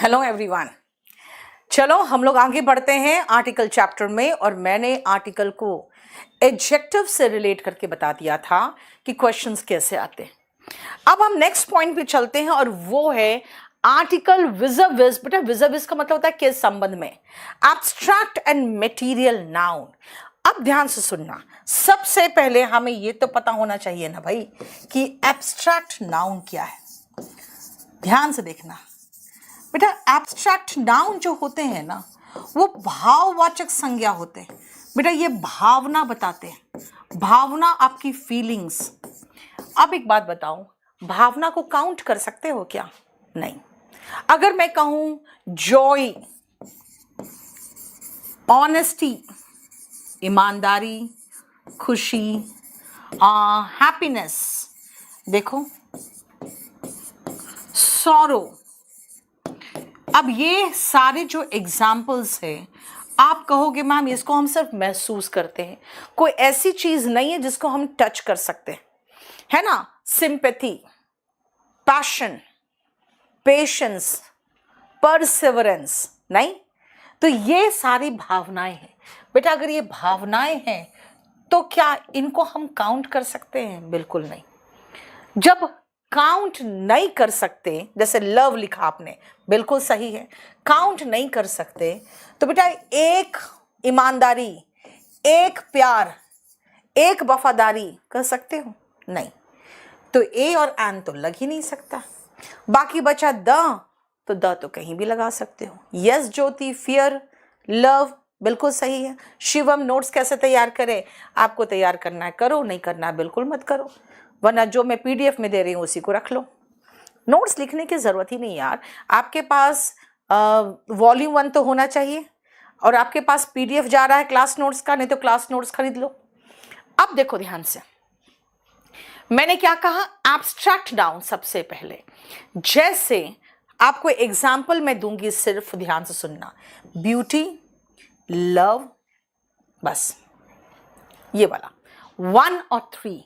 Hello everyone. चलो हम लोग आगे बढ़ते हैं आर्टिकल चैप्टर में। और मैंने आर्टिकल को एडजेक्टिव से रिलेट करके बता दिया था कि क्वेश्चंस कैसे आते हैं। अब हम नेक्स्ट पॉइंट पे चलते हैं और वो है आर्टिकल विज़-अ-विज़। बेटा विज़-अ-विज़ का मतलब होता है किस संबंध में। Abstract and material noun. अब ध्यान से सुनना, सबसे पहले हमें ये तो पता होना चाहिए ना भाई कि एब्स्ट्रैक्ट नाउन क्या है। ध्यान से देखना बेटा, एब्स्ट्रैक्ट नाउन जो होते हैं ना वो भाववाचक संज्ञा होते हैं। बेटा ये भावना बताते हैं, भावना आपकी फीलिंग्स। अब एक बात बताऊं, भावना को काउंट कर सकते हो क्या? नहीं। अगर मैं कहूं जॉय, ऑनेस्टी ईमानदारी, खुशी, हैप्पीनेस, देखो सॉरो, अब ये सारे जो एग्जाम्पल्स हैं आप कहोगे मैम इसको हम सिर्फ महसूस करते हैं, कोई ऐसी चीज नहीं है जिसको हम टच कर सकते हैं, है ना। सिंपैथी, पैशन, पेशेंस, परसिवरेंस, नहीं। तो ये सारी भावनाएं हैं बेटा। अगर ये भावनाएं हैं तो क्या इनको हम काउंट कर सकते हैं? बिल्कुल नहीं। जब काउंट नहीं कर सकते, जैसे लव लिखा आपने, बिल्कुल सही है, काउंट नहीं कर सकते तो बेटा एक ईमानदारी, एक प्यार, एक वफादारी कर सकते हो? नहीं। तो ए और एन तो लग ही नहीं सकता। बाकी बचा द, तो द तो कहीं भी लगा सकते हो। यस ज्योति, फियर, लव, बिल्कुल सही है। शिवम नोट्स कैसे तैयार करें? आपको तैयार करना है करो, नहीं करना है बिल्कुल मत करो, वरना जो मैं पीडीएफ में दे रही हूँ उसी को रख लो। नोट्स लिखने की जरूरत ही नहीं यार। आपके पास वॉल्यूम 1 तो होना चाहिए और आपके पास पीडीएफ जा रहा है क्लास नोट्स का, नहीं तो क्लास नोट्स खरीद लो। अब देखो ध्यान से, मैंने क्या कहा, एब्स्ट्रैक्ट नाउन सबसे पहले। जैसे आपको एग्जाम्पल मैं दूंगी, सिर्फ ध्यान से सुनना। ब्यूटी, लव, बस ये वाला 1 और 3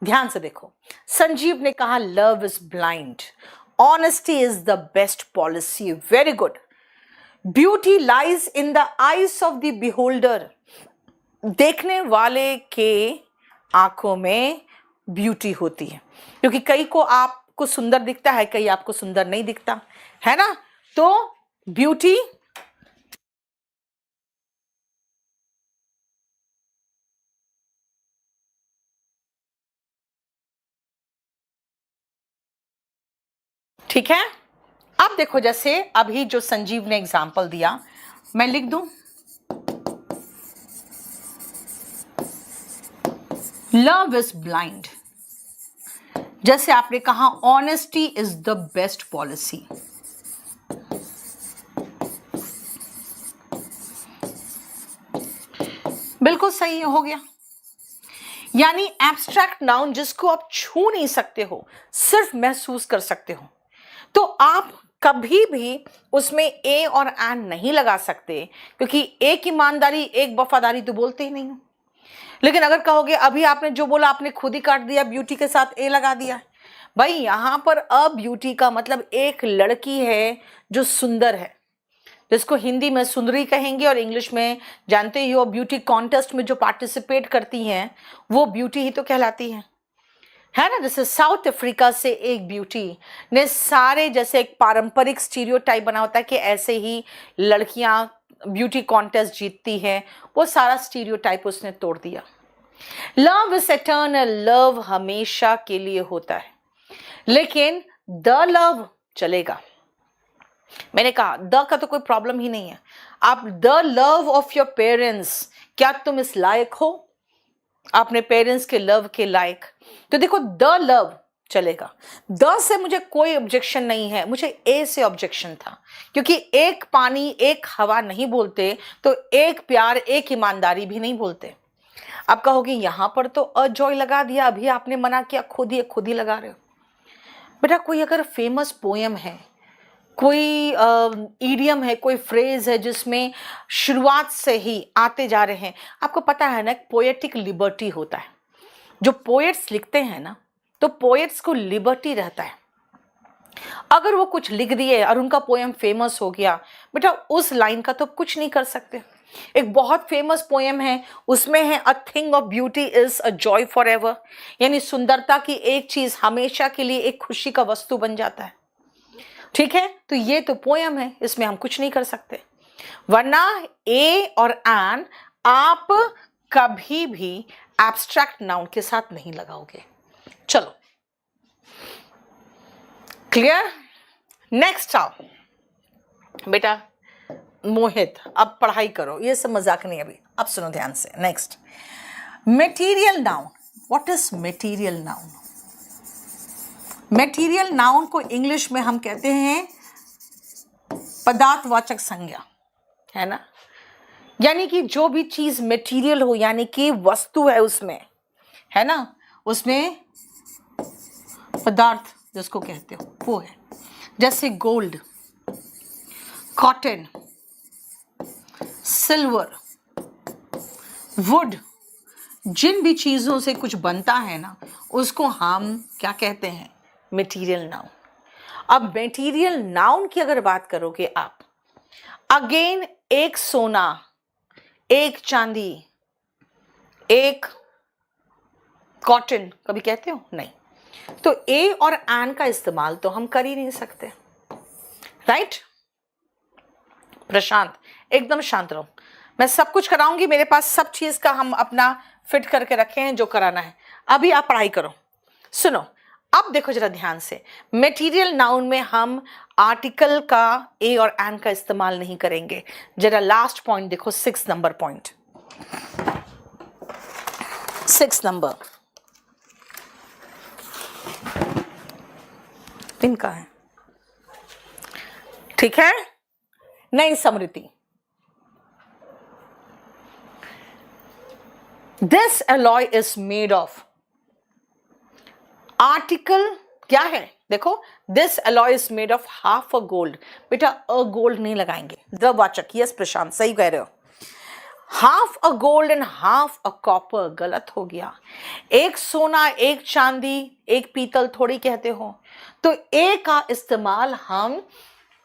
ध्यान से देखो। संजीव ने कहा love is blind, honesty is the best policy, very good. Beauty lies in the eyes of the beholder, देखने वाले के आंखों में ब्यूटी होती है, क्योंकि कई को आपको सुंदर दिखता है, कई आपको सुंदर नहीं दिखता है ना। तो ब्यूटी, ठीक है। अब देखो, जैसे अभी जो संजीव ने एग्जाम्पल दिया, मैं लिख दूं लव इज ब्लाइंड, जैसे आपने कहा honesty is the best policy. बिल्कुल सही हो गया। यानी एब्स्ट्रैक्ट नाउन जिसको आप छू नहीं सकते हो, सिर्फ महसूस कर सकते हो, तो आप कभी भी उसमें ए और एन नहीं लगा सकते, क्योंकि एक ईमानदारी एक वफादारी तो बोलते ही नहीं हो। लेकिन अगर कहोगे अभी आपने जो बोला आपने खुद ही काट दिया, ब्यूटी के साथ ए लगा दिया। भाई यहां पर अ ब्यूटी का मतलब एक लड़की है जो सुंदर है, जिसको हिंदी में सुंदरी कहेंगे और इंग्लिश में जानते ही हो ब्यूटी कॉन्टेस्ट में जो पार्टिसिपेट करती हैं वो ब्यूटी ही तो कहलाती है ना। जैसे साउथ अफ्रीका से एक ब्यूटी ने सारे, जैसे एक पारंपरिक स्टीरियोटाइप बना होता है कि ऐसे ही लड़कियां ब्यूटी कॉन्टेस्ट जीतती हैं, वो सारा स्टीरियोटाइप उसने तोड़ दिया। लव इज एटर्नल, लव हमेशा के लिए होता है, लेकिन द लव चलेगा। मैंने कहा द का तो कोई प्रॉब्लम ही नहीं है। आप the love of your parents, क्या तुम इस लायक हो अपने पेरेंट्स के लव के लायक? तो देखो द लव चलेगा। द से मुझे कोई ऑब्जेक्शन नहीं है, मुझे ए से ऑब्जेक्शन था, क्योंकि एक पानी एक हवा नहीं बोलते, तो एक प्यार एक ईमानदारी भी नहीं बोलते। अब कहोगे यहां पर तो अजॉय लगा दिया, अभी आपने मना किया, खुद ही लगा रहे हो। बेटा कोई अगर फेमस पोयम है, कोई ईडियम है, कोई फ्रेज है जिसमें शुरुआत से ही आते जा रहे हैं, आपको पता है ना पोएटिक लिबर्टी होता है। जो पोएट्स लिखते हैं ना, तो पोएट्स को लिबर्टी रहता है अगर वो कुछ लिख दिए और उनका पोएम फेमस हो गया, बेटा उस लाइन का तो कुछ नहीं कर सकते। एक बहुत फेमस पोएम है, उसमें है a thing of beauty is a joy for ever, यानी सुंदरता की एक चीज हमेशा के लिए एक खुशी का वस्तु बन जाता है। ठीक है, तो ये तो पोएम है, इसमें हम कुछ नहीं कर सकते। वरना ए और एन आप कभी भी एब्स्ट्रैक्ट नाउन के साथ नहीं लगाओगे। चलो, क्लियर? नेक्स्ट आओ बेटा मोहित, अब पढ़ाई करो, ये सब मजाक नहीं अभी, अब सुनो ध्यान से। Next, material noun. What is material noun? Material noun को इंग्लिश में हम कहते हैं पदार्थवाचक संज्ञा, है ना। यानी कि जो भी चीज मेटीरियल हो, यानी कि वस्तु है उसमें, है ना, उसमें पदार्थ जिसको कहते हो वो है। जैसे गोल्ड, कॉटन, सिल्वर, वुड, जिन भी चीजों से कुछ बनता है ना, उसको हम क्या कहते हैं? Material noun. अब मटेरियल नाउन की अगर बात करोगे आप, अगेन एक सोना, एक चांदी, एक कॉटन कभी कहते हो? नहीं। तो ए और एन का इस्तेमाल तो हम कर ही नहीं सकते, राइट? प्रशांत एकदम शांत रहो, मैं सब कुछ कराऊंगी, मेरे पास सब चीज का हम अपना फिट करके रखे हैं जो कराना है। अभी आप पढ़ाई करो। सुनो, अब देखो जरा ध्यान से, मटेरियल नाउन में हम आर्टिकल का ए और एन का इस्तेमाल नहीं करेंगे। जरा लास्ट पॉइंट देखो, 6 नंबर पॉइंट, 6 नंबर इनका है, ठीक है? नहीं Smriti, this alloy is made of, article क्या है? देखो, this alloy is made of half a gold। बेटा अ गोल्ड नहीं लगाएंगे, द्रववाचक। यस प्रशांत, सही कह रहे हो। Half a gold and half a copper गलत हो गया। एक सोना, एक चांदी, एक पीतल थोड़ी कहते हो। तो ए का इस्तेमाल हम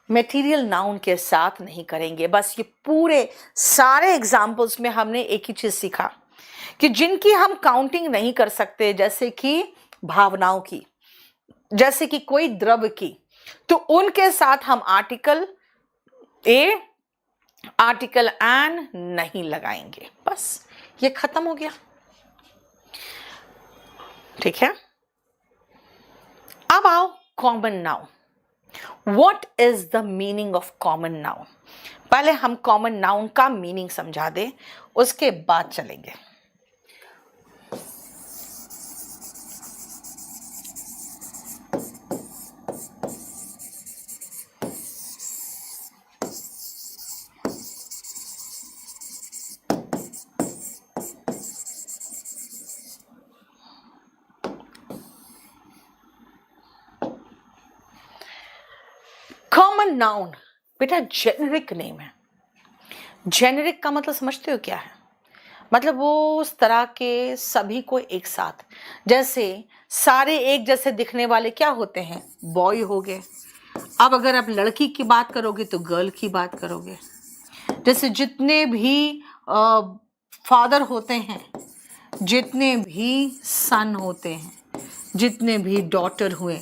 मटेरियल नाउन के साथ नहीं करेंगे। बस ये पूरे सारे एग्जाम्पल्स में हमने एक ही चीज सीखा कि जिनकी हम काउंटिंग नहीं कर सकते, जैसे कि भावनाओं की, जैसे कि कोई द्रव्य की, तो उनके साथ हम आर्टिकल ए, आर्टिकल एन नहीं लगाएंगे। बस ये खत्म हो गया, ठीक है? अब आओ common noun. What is the meaning of common noun? पहले हम कॉमन नाउन का मीनिंग समझा दें, उसके बाद चलेंगे। कॉमन नाउन बेटा जेनेरिक नेम है। जेनेरिक का मतलब समझते हो क्या है? मतलब वो उस तरह के सभी को एक साथ, जैसे सारे एक जैसे दिखने वाले क्या होते हैं? बॉय हो गए। अब अगर आप लड़की की बात करोगे तो गर्ल की बात करोगे। जैसे जितने भी फादर होते हैं, जितने भी सन होते हैं, जितने भी डॉटर हुए,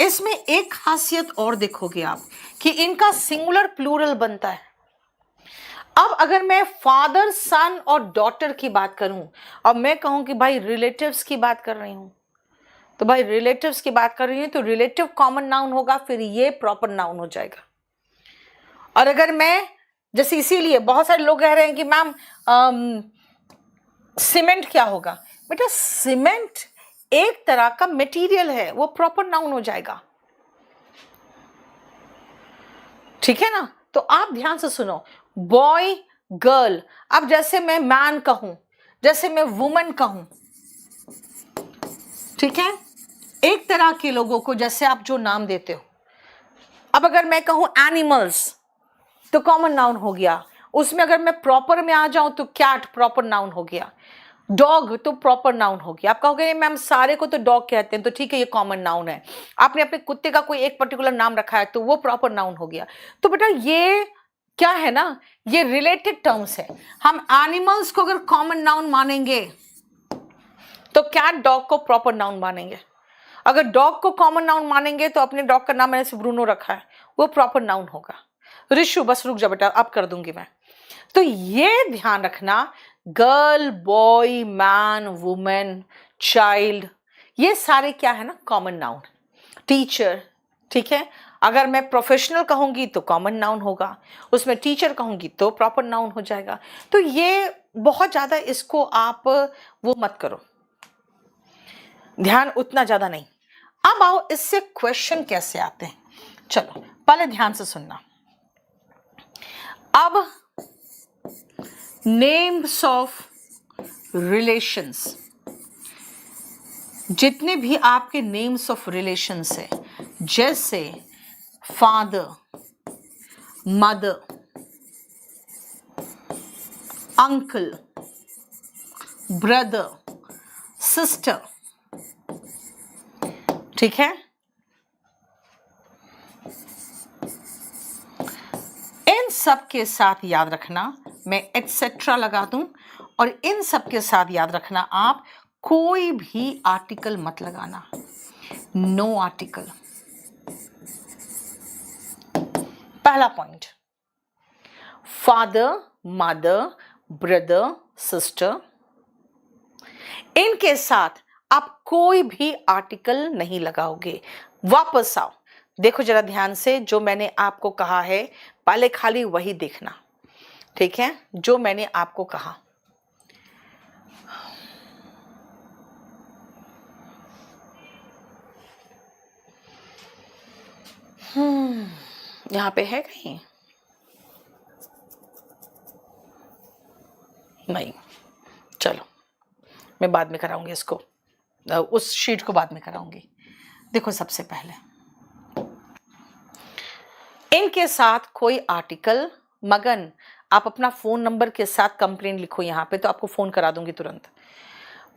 इसमें एक खासियत और देखोगे आप कि इनका सिंगुलर प्लूरल बनता है। अब अगर मैं फादर, सन और डॉटर की बात करूं और मैं कहूं कि भाई रिलेटिव्स की बात कर रही हूं, तो भाई रिलेटिव्स की बात कर रही हूं तो रिलेटिव कॉमन नाउन होगा, फिर ये प्रॉपर नाउन हो जाएगा। और अगर मैं जैसे, इसीलिए बहुत सारे लोग कह रहे हैं कि मैम सीमेंट क्या होगा? बेटा सीमेंट एक तरह का मटेरियल है, वो प्रॉपर नाउन हो जाएगा, ठीक है ना? तो आप ध्यान से सुनो, बॉय, गर्ल। अब जैसे मैं मैन कहूं, जैसे मैं वुमन कहूं, ठीक है, एक तरह के लोगों को जैसे आप जो नाम देते हो। अब अगर मैं कहूं एनिमल्स तो कॉमन नाउन हो गया, उसमें अगर मैं प्रॉपर में आ जाऊं तो कैट प्रॉपर नाउन हो गया। डॉग तो प्रॉपर नाउन होगी। आप कहोगे मैम सारे को तो डॉग कहते हैं, तो ठीक है ये कॉमन नाउन है। आपने अपने कुत्ते का कोई एक पर्टिकुलर नाम रखा है तो वो प्रॉपर नाउन हो गया। तो बेटा ये क्या है ना, ये रिलेटेड टर्म्स है। हम एनिमल्स को अगर कॉमन नाउन मानेंगे तो कैट डॉग को प्रॉपर नाउन मानेंगे। अगर डॉग को कॉमन नाउन मानेंगे तो अपने डॉग का नाम मैंने से ब्रूनो रखा है, वो प्रॉपर नाउन होगा। ऋषु बस रुक जा बेटा, अब कर दूंगी मैं। तो ये ध्यान रखना, girl, boy, man, women, child, ये सारे क्या है ना, कॉमन नाउन। टीचर, ठीक है, अगर मैं प्रोफेशनल कहूंगी तो कॉमन नाउन होगा, उसमें टीचर कहूंगी तो प्रॉपर नाउन हो जाएगा। तो ये बहुत ज्यादा इसको आप वो मत करो, ध्यान उतना ज्यादा नहीं। अब आओ इससे क्वेश्चन कैसे आते हैं, चलो पहले ध्यान से सुनना। अब नेम्स ऑफ रिलेशंस, जितने भी आपके नेम्स ऑफ रिलेशंस है, जैसे father, mother, uncle, brother, sister, ठीक है, इन सब के साथ याद रखना मैं एटसेट्रा लगा दूं, और इन सब के साथ याद रखना आप कोई भी आर्टिकल मत लगाना, नो आर्टिकल। पहला point, father, mother, brother, sister, इनके साथ आप कोई भी आर्टिकल नहीं लगाओगे। वापस आओ, देखो जरा ध्यान से, जो मैंने आपको कहा है पहले खाली वही देखना, ठीक है, जो मैंने आपको कहा। यहां पे है कहीं? नहीं, चलो मैं बाद में कराऊंगी इसको, उस शीट को बाद में कराऊंगी। देखो सबसे पहले इनके साथ कोई आर्टिकल, मगन आप अपना फोन नंबर के साथ कंप्लेंट लिखो यहां पे, तो आपको फोन करा दूंगी तुरंत।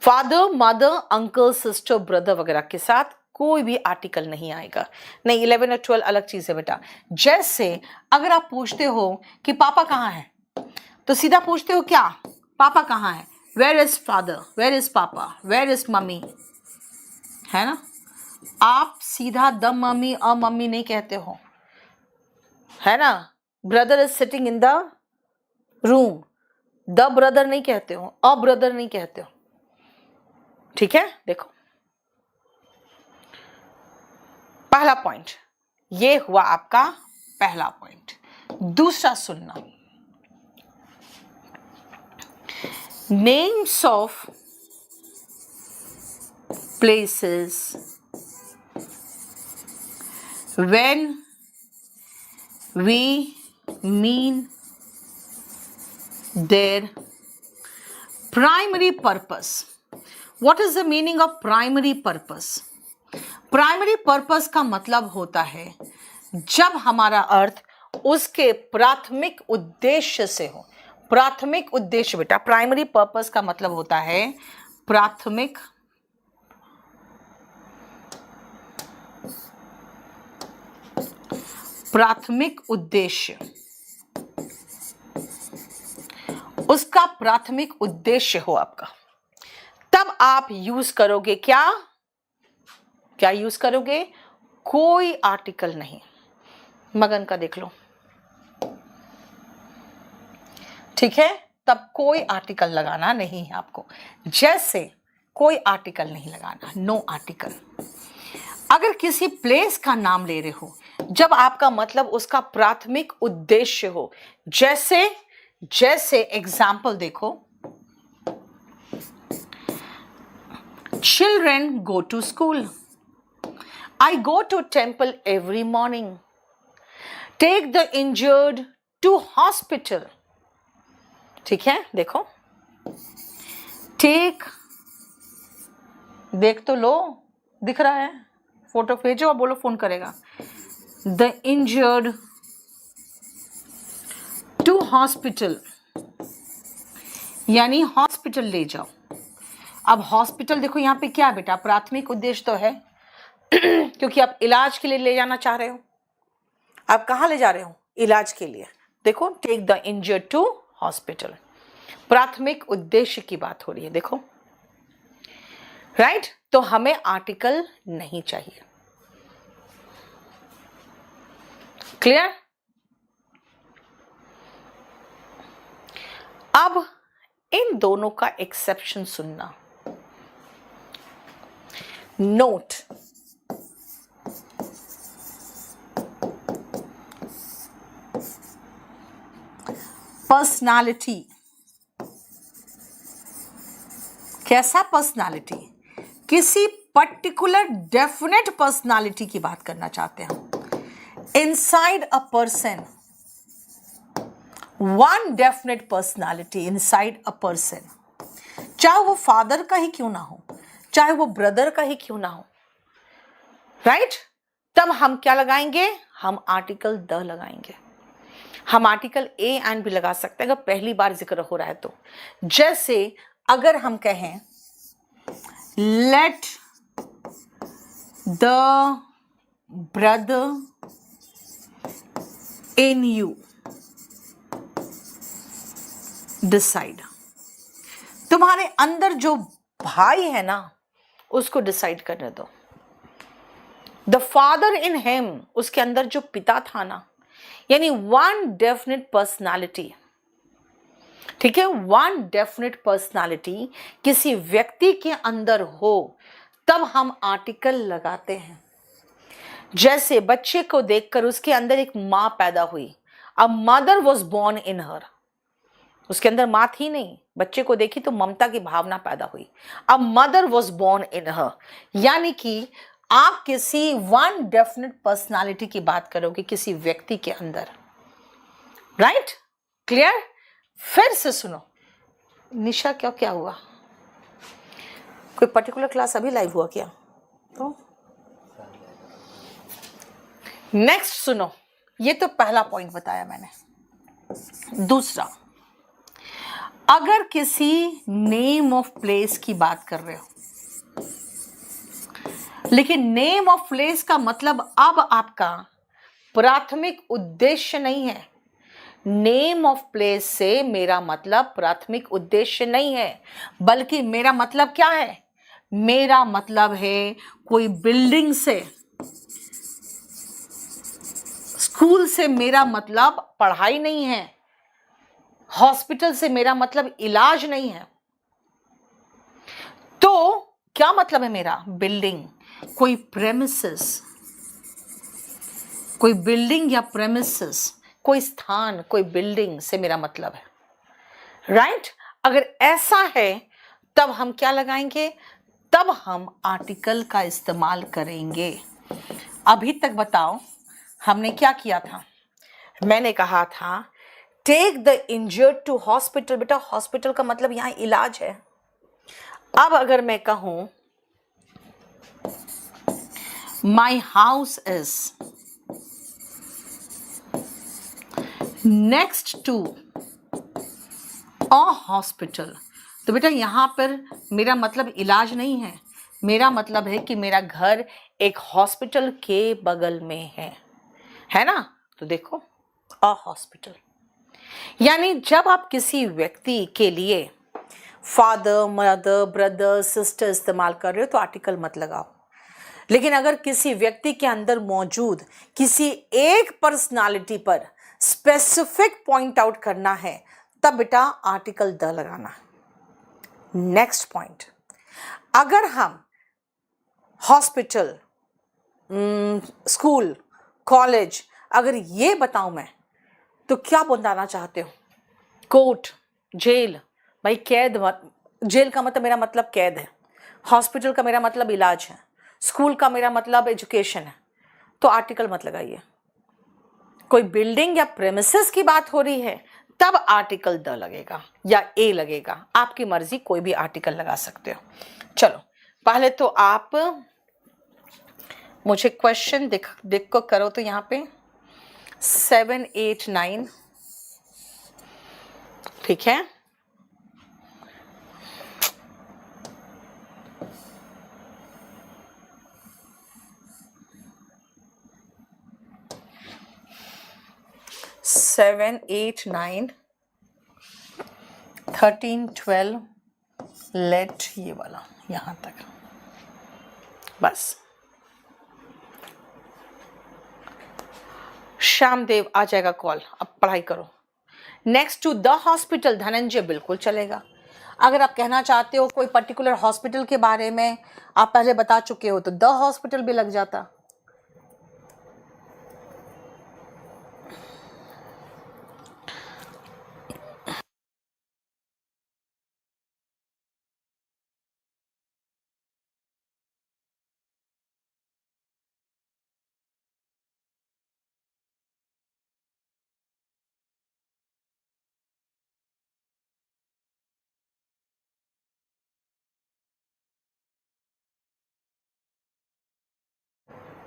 Father, mother, uncle, sister, brother वगैरह के साथ कोई भी आर्टिकल नहीं आएगा। नहीं, 11 और 12 अलग चीज है बेटा। जैसे अगर आप पूछते हो कि पापा कहाँ है, तो सीधा पूछते हो क्या, पापा कहाँ है, where is father, where is papa, where is mummy, है ना। आप सीधा द मम्मी अ मम्मी नहीं कहते हो, है ना। Brother is sitting in the room, the brother नहीं कहते हो, अ ब्रदर नहीं कहते हो, ठीक है। देखो पहला पॉइंट ये हुआ आपका पहला पॉइंट। दूसरा सुनना, names of places when we mean their primary purpose. What is the meaning of primary purpose? Primary purpose का मतलब होता है जब हमारा अर्थ उसके प्राथमिक उद्देश्य से हो। प्राथमिक उद्देश्य बेटा, प्राइमरी पर्पस का मतलब होता है प्राथमिक प्राथमिक उद्देश्य, उसका प्राथमिक उद्देश्य हो आपका, तब आप यूज करोगे क्या, क्या यूज करोगे, कोई आर्टिकल नहीं। मगन का देख लो, ठीक है, तब कोई आर्टिकल लगाना नहीं है आपको। जैसे कोई आर्टिकल नहीं लगाना, नो आर्टिकल। अगर किसी प्लेस का नाम ले रहे हो, जब आपका मतलब उसका प्राथमिक उद्देश्य हो, जैसे जैसे एग्जाम्पल देखो, children go to school, I go to temple every morning. Take the injured to hospital. ठीक है, देखो, टेक, देख तो लो, दिख रहा है, फोटो भेजो और बोलो फोन करेगा। The injured to hospital, यानी हॉस्पिटल ले जाओ। अब हॉस्पिटल देखो यहाँ पे क्या है बेटा, प्राथमिक उद्देश्य तो है क्योंकि आप इलाज के लिए ले जाना चाह रहे हो। आप कहाँ ले जा रहे हो? इलाज के लिए। देखो, take the injured to hospital, प्राथमिक उद्देश्य की बात हो रही है। देखो, राइट? तो हमें आर्टिकल नहीं चाहिए। क्लियर? अब इन दोनों का एक्सेप्शन सुनना। Note, personality. कैसा पर्सनालिटी? किसी पर्टिकुलर डेफिनेट पर्सनालिटी की बात करना चाहते हैं हम। Inside a person, one definite personality inside a person, चाहे वो फादर का ही क्यों ना हो, चाहे वो ब्रदर का ही क्यों ना हो, राइट? तब हम क्या लगाएंगे? हम आर्टिकल द लगाएंगे। हम आर्टिकल ए एंड भी लगा सकते हैं अगर पहली बार जिक्र हो रहा है तो। जैसे अगर हम कहें let the brother in you decide, तुम्हारे अंदर जो भाई है ना उसको डिसाइड करने दो। द फादर इन हिम, उसके अंदर जो पिता था ना, यानी वन डेफिनेट पर्सनालिटी, ठीक है, वन डेफिनेट पर्सनालिटी किसी व्यक्ति के अंदर हो तब हम आर्टिकल लगाते हैं। जैसे बच्चे को देखकर उसके अंदर एक मां पैदा हुई, a mother was born in her, उसके अंदर मां थी नहीं, बच्चे को देखी तो ममता की भावना पैदा हुई, a mother was born in her. यानी कि आप किसी वन डेफिनेट पर्सनालिटी की बात करोगे किसी व्यक्ति के अंदर, राइट? क्लियर? फिर से सुनो। निशा, क्या क्या हुआ? कोई पर्टिकुलर क्लास अभी लाइव हुआ क्या? तो नेक्स्ट सुनो, ये तो पहला पॉइंट बताया मैंने। दूसरा, अगर किसी नेम ऑफ प्लेस की बात कर रहे हो, लेकिन नेम ऑफ प्लेस का मतलब अब आपका प्राथमिक उद्देश्य नहीं है। नेम ऑफ प्लेस से मेरा मतलब प्राथमिक उद्देश्य नहीं है, बल्कि मेरा मतलब क्या है? मेरा मतलब है कोई बिल्डिंग से, स्कूल से मेरा मतलब पढ़ाई नहीं है, हॉस्पिटल से मेरा मतलब इलाज नहीं है। तो क्या मतलब है मेरा? बिल्डिंग, कोई प्रेमिसेस, कोई बिल्डिंग या प्रेमिसेस, कोई स्थान, कोई बिल्डिंग से मेरा मतलब है, राइट? अगर ऐसा है तब हम क्या लगाएंगे? तब हम आर्टिकल का इस्तेमाल करेंगे। अभी तक बताओ हमने क्या किया था? मैंने कहा था take the injured to hospital. बेटा हॉस्पिटल का मतलब यहां इलाज है। अब अगर मैं कहूं my house is next to a hospital, तो बेटा यहां पर मेरा मतलब इलाज नहीं है, मेरा मतलब है कि मेरा घर एक हॉस्पिटल के बगल में है ना? तो देखो, अ हॉस्पिटल। यानी जब आप किसी व्यक्ति के लिए फादर, मदर, ब्रदर, सिस्टर इस्तेमाल कर रहे हो तो आर्टिकल मत लगाओ। लेकिन अगर किसी व्यक्ति के अंदर मौजूद किसी एक पर्सनालिटी पर स्पेसिफिक पॉइंट आउट करना है तब बेटा आर्टिकल द लगाना। नेक्स्ट पॉइंट, अगर हम हॉस्पिटल, स्कूल, कॉलेज, अगर ये बताऊं मैं तो क्या बताना चाहते हो? कोर्ट, जेल, भाई कैद, जेल का मतलब मेरा मतलब कैद है, हॉस्पिटल का मेरा मतलब इलाज है, स्कूल का मेरा मतलब एजुकेशन है, तो आर्टिकल मत लगाइए। कोई बिल्डिंग या प्रेमिसेस की बात हो रही है तब आर्टिकल द लगेगा या ए लगेगा, आपकी मर्जी, कोई भी आर्टिकल लगा सकते हो। चलो पहले तो आप मुझे क्वेश्चन देख को करो तो यहाँ पे 7, 8, 9, ठीक है? 7, 8, 9, 13, 12, लेट ये वाला यहां तक, बस। श्यामदेव आ जाएगा कॉल, अब पढ़ाई करो। Next to the hospital, Dhananjay बिल्कुल चलेगा। अगर आप कहना चाहते हो कोई पर्टिकुलर हॉस्पिटल के बारे में, आप पहले बता चुके हो, तो द हॉस्पिटल भी लग जाता।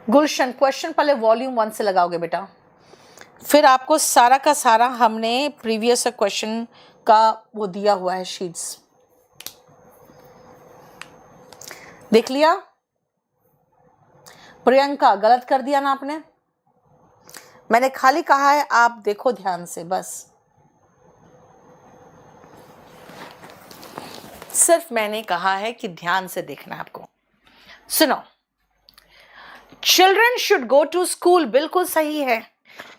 गुलशन, क्वेश्चन पहले वॉल्यूम 1 से लगाओगे बेटा, फिर आपको सारा का सारा हमने प्रीवियस क्वेश्चन का वो दिया हुआ है, शीट्स देख लिया। प्रियंका, गलत कर दिया ना आपने, मैंने खाली कहा है आप देखो ध्यान से, बस सिर्फ मैंने कहा है कि ध्यान से देखना है आपको। सुनो, children should go to school, बिल्कुल सही है,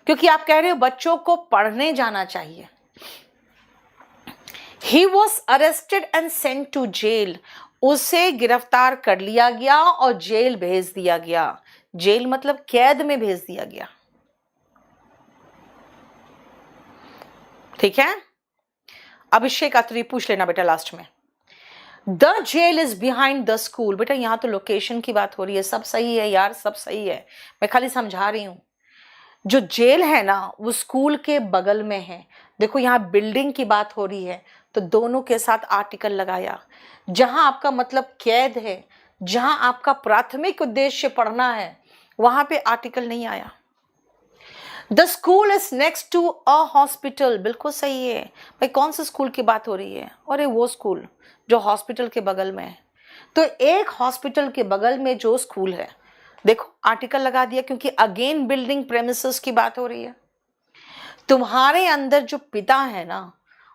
क्योंकि आप कह रहे हो बच्चों को पढ़ने जाना चाहिए। He was arrested and sent to jail, उसे गिरफ्तार कर लिया गया और जेल भेज दिया गया। जेल मतलब कैद में भेज दिया गया, ठीक है। अभिषेक अत्री पूछ लेना बेटा लास्ट में। The jail is behind the school, बेटा यहां तो लोकेशन की बात हो रही है, सब सही है यार, सब सही है, मैं खाली समझा रही हूं। जो जेल है ना वो स्कूल के बगल में है। देखो यहाँ बिल्डिंग की बात हो रही है, तो दोनों के साथ आर्टिकल लगाया। जहां आपका मतलब कैद है, जहां आपका प्राथमिक उद्देश्य पढ़ना है, वहां पे आर्टिकल नहीं आया। The school is next to a hospital, बिल्कुल सही है भाई। कौन से स्कूल की बात हो रही है? अरे वो स्कूल जो हॉस्पिटल के बगल में है। तो एक हॉस्पिटल के बगल में जो स्कूल है, देखो आर्टिकल लगा दिया, क्योंकि अगेन बिल्डिंग प्रेमिसेस की बात हो रही है। तुम्हारे अंदर जो पिता है ना,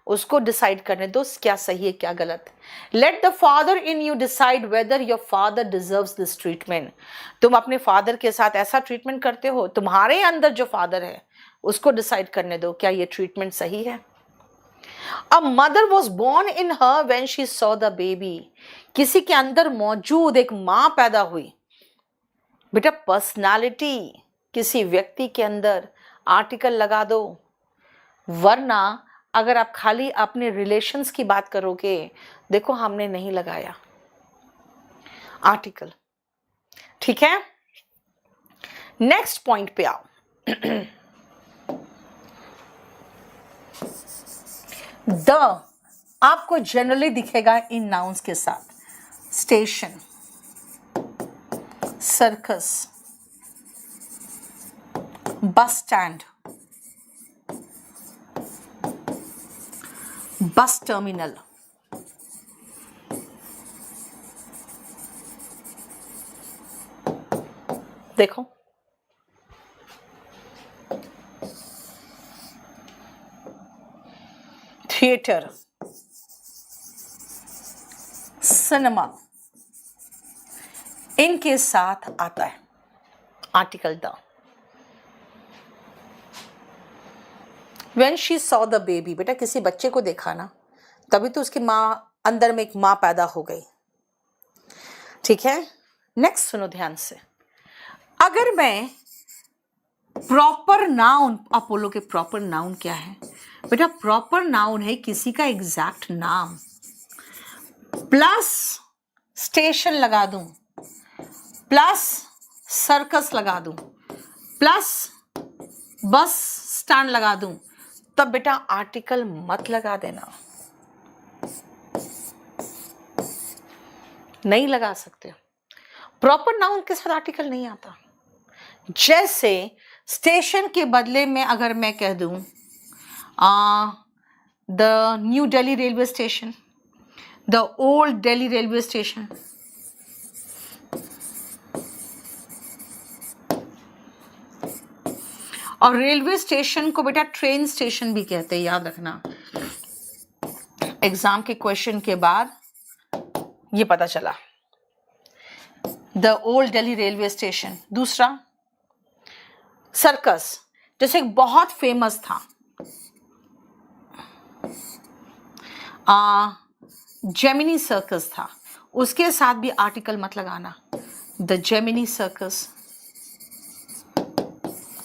उसको डिसाइड करने दो क्या सही है क्या गलत। Let the father in you decide whether your father deserves this treatment. तुम अपने फादर के साथ ऐसा ट्रीटमेंट करते हो, तुम्हारे अंदर जो फादर है उसको डिसाइड करने दो क्या ये ट्रीटमेंट सही है। A mother was born in her when she saw the baby, किसी के अंदर मौजूद एक मां पैदा हुई। बेटा पर्सनालिटी किसी व्यक्ति के अंदर, आर्टिकल लगा दो, वरना अगर आप खाली अपने रिलेशंस की बात करोगे, देखो हमने नहीं लगाया आर्टिकल, ठीक है। नेक्स्ट पॉइंट पे आओ। द आपको जनरली दिखेगा इन नाउन्स के साथ, station, circus, bus stand, bus terminal, देखो थिएटर, सिनेमा, इनके साथ आता है article the. When she saw the baby, बेटा किसी बच्चे को देखा ना, तभी तो उसकी माँ अंदर में एक माँ पैदा हो गई, ठीक है। नेक्स्ट सुनो ध्यान से। अगर मैं प्रॉपर नाउन, आप बोलोगे प्रॉपर नाउन क्या है? बेटा प्रॉपर नाउन है किसी का एग्जैक्ट नाम प्लस स्टेशन लगा दूं, प्लस सर्कस लगा दूं, प्लस बस स्टैंड लगा दूं, तब बेटा आर्टिकल मत लगा देना, नहीं लगा सकते। प्रॉपर नाउन के साथ आर्टिकल नहीं आता। जैसे स्टेशन के बदले में अगर मैं कह दूं the new Delhi railway station, the old Delhi railway station, और रेलवे स्टेशन को बेटा ट्रेन स्टेशन भी कहते हैं, याद रखना। एग्जाम के क्वेश्चन के बाद ये पता चला। The old Delhi railway station. दूसरा सर्कस, जैसे एक बहुत फेमस था जेमिनी सर्कस था, उसके साथ भी आर्टिकल मत लगाना, द जेमिनी सर्कस।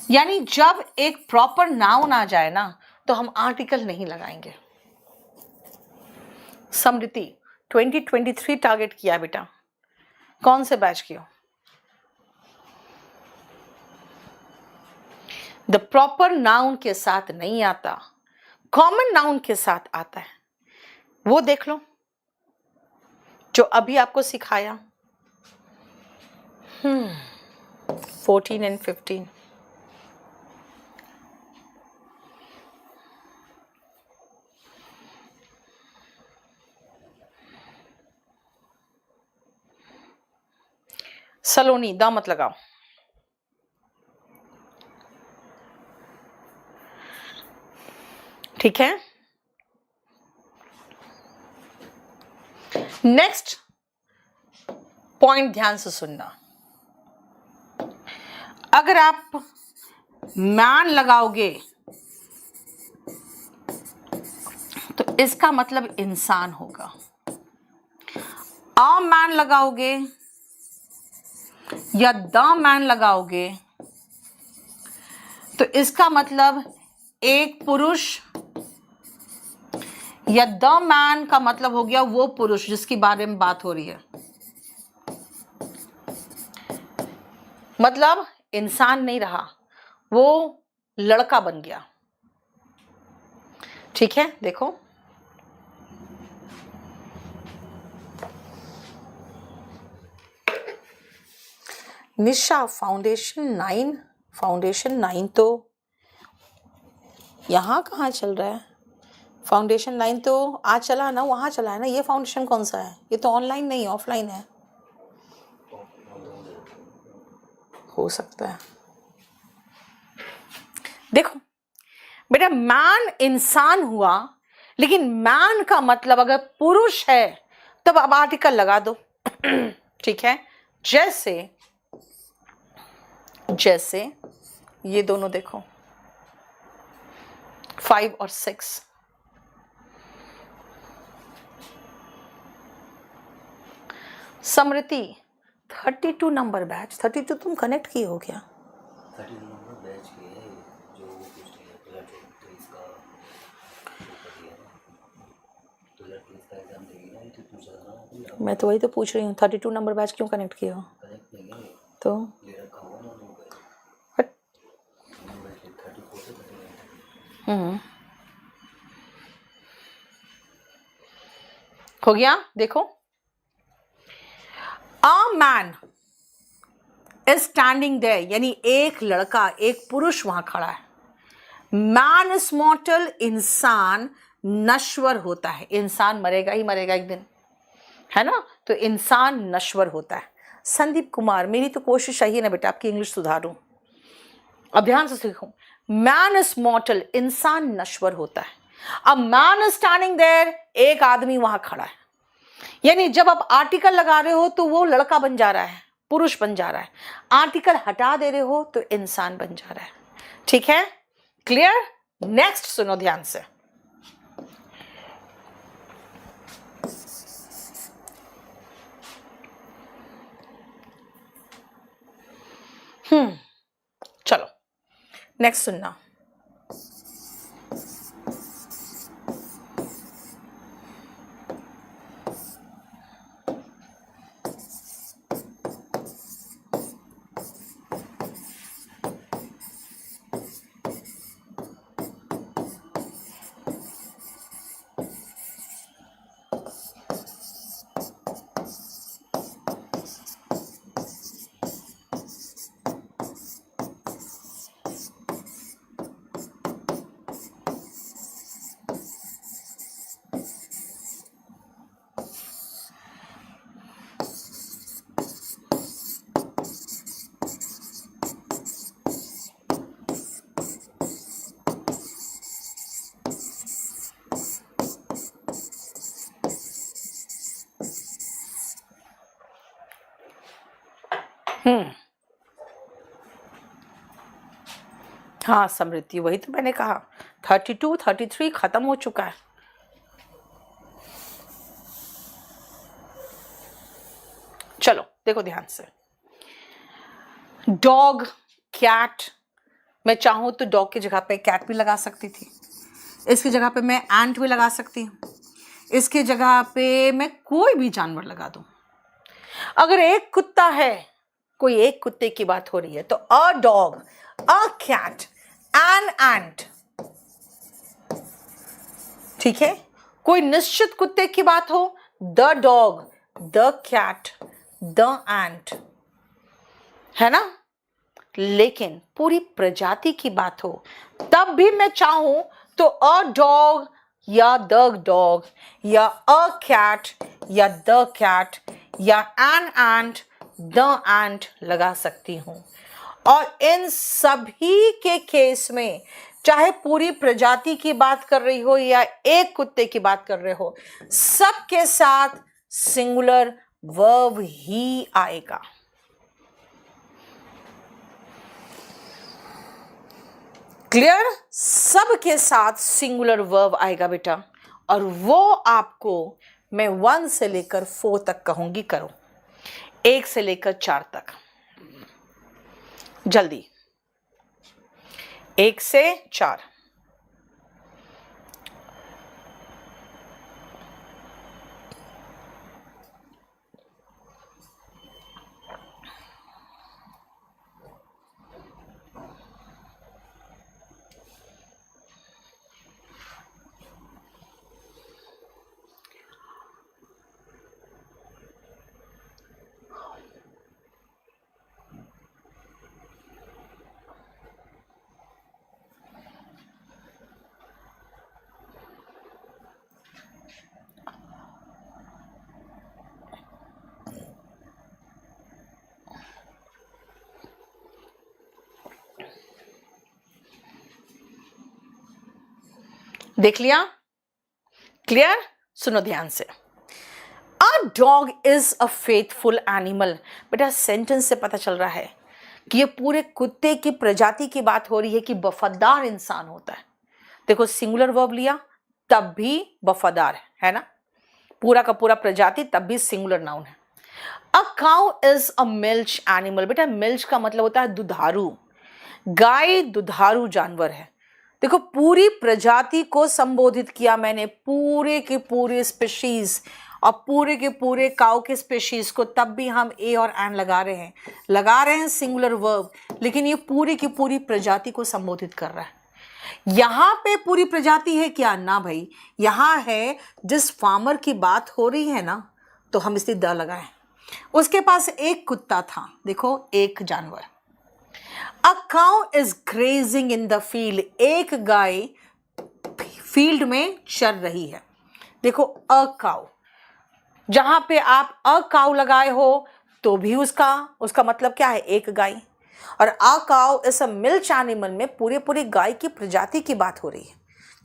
यानी जब एक प्रॉपर नाउन आ जाए ना तो हम आर्टिकल नहीं लगाएंगे। समृति 2023 टारगेट किया बेटा, कौन से बैच की हो? द प्रॉपर नाउन के साथ नहीं आता, कॉमन नाउन के साथ आता है, वो देख लो जो अभी आपको सिखाया। 14 and 15। सलोनी, दा मत लगाओ। ठीक है, नेक्स्ट पॉइंट ध्यान से सुनना। अगर आप मैन लगाओगे तो इसका मतलब इंसान होगा। आ मैन लगाओगे या द मैन लगाओगे तो इसका मतलब एक पुरुष, या द मैन का मतलब हो गया वो पुरुष जिसकी बारे में बात हो रही है। मतलब इंसान नहीं रहा, वो लड़का बन गया। ठीक है, देखो निशा फाउंडेशन 9 तो यहाँ कहाँ चल रहा है? फाउंडेशन 9 तो आज चला ना, वहाँ चला है ना। ये फाउंडेशन कौन सा है? ये तो ऑनलाइन नहीं, ऑफलाइन है। हो सकता है। देखो बेटा, मैन इंसान हुआ, लेकिन मैन का मतलब अगर पुरुष है तब अब आर्टिकल लगा दो। ठीक है, जैसे ये दोनों देखो 5 और 6। समृति 32 नंबर बैच, 32 तुम कनेक्ट किए हो क्या? 32 नंबर बैच के है जो कुछ इसका एग्जाम देगी ना, तो पूछ रहा था। मैं तो वही तो पूछ रही हूँ, 32 नंबर बैच क्यों कनेक्ट किए हो? कनेक्ट नहीं है तो ले रखा हुआ ना लोग। 34 से 39 हो गया। देखो, a man is standing there, यानी एक लड़का, एक पुरुष वहां खड़ा है। मैन इज मॉर्टल, इंसान नश्वर होता है। इंसान मरेगा ही मरेगा एक दिन, है ना, तो इंसान नश्वर होता है। संदीप कुमार, मेरी तो कोशिश यही है ना बेटा आपकी इंग्लिश सुधारूं। अब ध्यान से सीखो, मैन इज मॉर्टल, इंसान नश्वर होता है। अब मैन इज स्टैंडिंग देयर, एक आदमी वहां खड़ा है। यानी जब आप आर्टिकल लगा रहे हो तो वो लड़का बन जा रहा है, पुरुष बन जा रहा है। आर्टिकल हटा दे रहे हो तो इंसान बन जा रहा है। ठीक है, क्लियर? नेक्स्ट सुनो ध्यान से। चलो नेक्स्ट सुनना। हाँ समृद्धि, वही तो मैंने कहा 32 33 खत्म हो चुका है। चलो देखो ध्यान से, डॉग, कैट, मैं चाहूं तो डॉग की जगह पे कैट भी लगा सकती थी, इसकी जगह पे मैं एंट भी लगा सकती हूँ, इसकी जगह पे मैं कोई भी जानवर लगा दूं। अगर एक कुत्ता है, कोई एक कुत्ते की बात हो रही है, तो a dog, a cat, an ant, ठीक है। कोई निश्चित कुत्ते की बात हो, the dog, the cat, the ant, है ना। लेकिन पूरी प्रजाति की बात हो, तब भी मैं चाहूं तो अ डॉग या द डॉग या अ कैट या द कैट या एन एंट, द एंट लगा सकती हूं। और इन सभी के केस में, चाहे पूरी प्रजाति की बात कर रही हो या एक कुत्ते की बात कर रहे हो, सबके साथ सिंगुलर वर्ब ही आएगा। क्लियर? सबके साथ सिंगुलर वर्ब आएगा बेटा, और वो आपको मैं 1 से लेकर 4 तक कहूंगी, करो 1 से लेकर 4 तक, जल्दी 1 से 4। देख लिया? क्लियर? सुनो ध्यान से, a dog is a faithful animal. बेटा सेंटेंस से पता चल रहा है कि ये पूरे कुत्ते की प्रजाति की बात हो रही है कि वफादार इंसान होता है। देखो सिंगुलर वर्ब लिया तब भी वफादार है ना, पूरा का पूरा प्रजाति तब भी सिंगुलर नाउन है। A cow is a milch animal. बेटा मिल्च का मतलब होता है दुधारू, गाय दुधारू जानवर है। देखो पूरी प्रजाति को संबोधित किया मैंने, पूरे के पूरे स्पीशीज और पूरे के पूरे काउ के स्पीशीज को, तब भी हम ए और एन लगा रहे हैं सिंगुलर वर्ब, लेकिन ये पूरी की पूरी प्रजाति को संबोधित कर रहा है। यहां पे पूरी प्रजाति है क्या? ना भाई, यहां है जिस फार्मर की बात हो रही है ना, तो हम इसलिए द लगाए। उसके पास एक कुत्ता था, देखो एक जानवर। A cow is grazing in the field. एक गाय फील्ड में चर रही है। देखो अ काउ, जहां पे आप अ काउ लगाए हो तो भी उसका मतलब क्या है? एक गाय। और a cow is a milch animal में पूरे पूरी गाय की प्रजाति की बात हो रही है,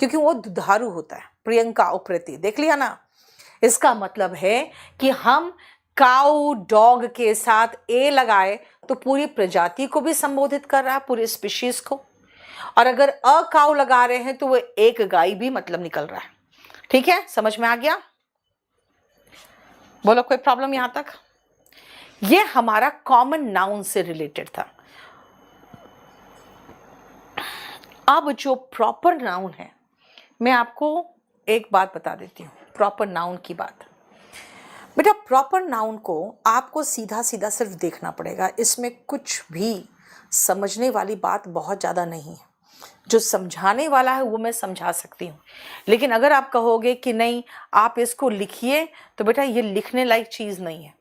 क्योंकि वो दुधारू होता है। प्रियंका उप्रेती, देख लिया ना। इसका मतलब है कि हम काउ डॉग के साथ ए लगाए तो पूरी प्रजाति को भी संबोधित कर रहा है, पूरी स्पीशीज को। और अगर अ काउ लगा रहे हैं तो वो एक गाय भी मतलब निकल रहा है। ठीक है, समझ में आ गया? बोलो कोई प्रॉब्लम यहां तक? ये हमारा कॉमन नाउन से रिलेटेड था। अब जो प्रॉपर नाउन है, मैं आपको एक बात बता देती हूँ, प्रॉपर नाउन की बात। बेटा प्रॉपर नाउन को आपको सीधा सीधा सिर्फ देखना पड़ेगा, इसमें कुछ भी समझने वाली बात बहुत ज़्यादा नहीं है। जो समझाने वाला है वो मैं समझा सकती हूँ, लेकिन अगर आप कहोगे कि नहीं आप इसको लिखिए, तो बेटा ये लिखने लायक चीज़ नहीं है।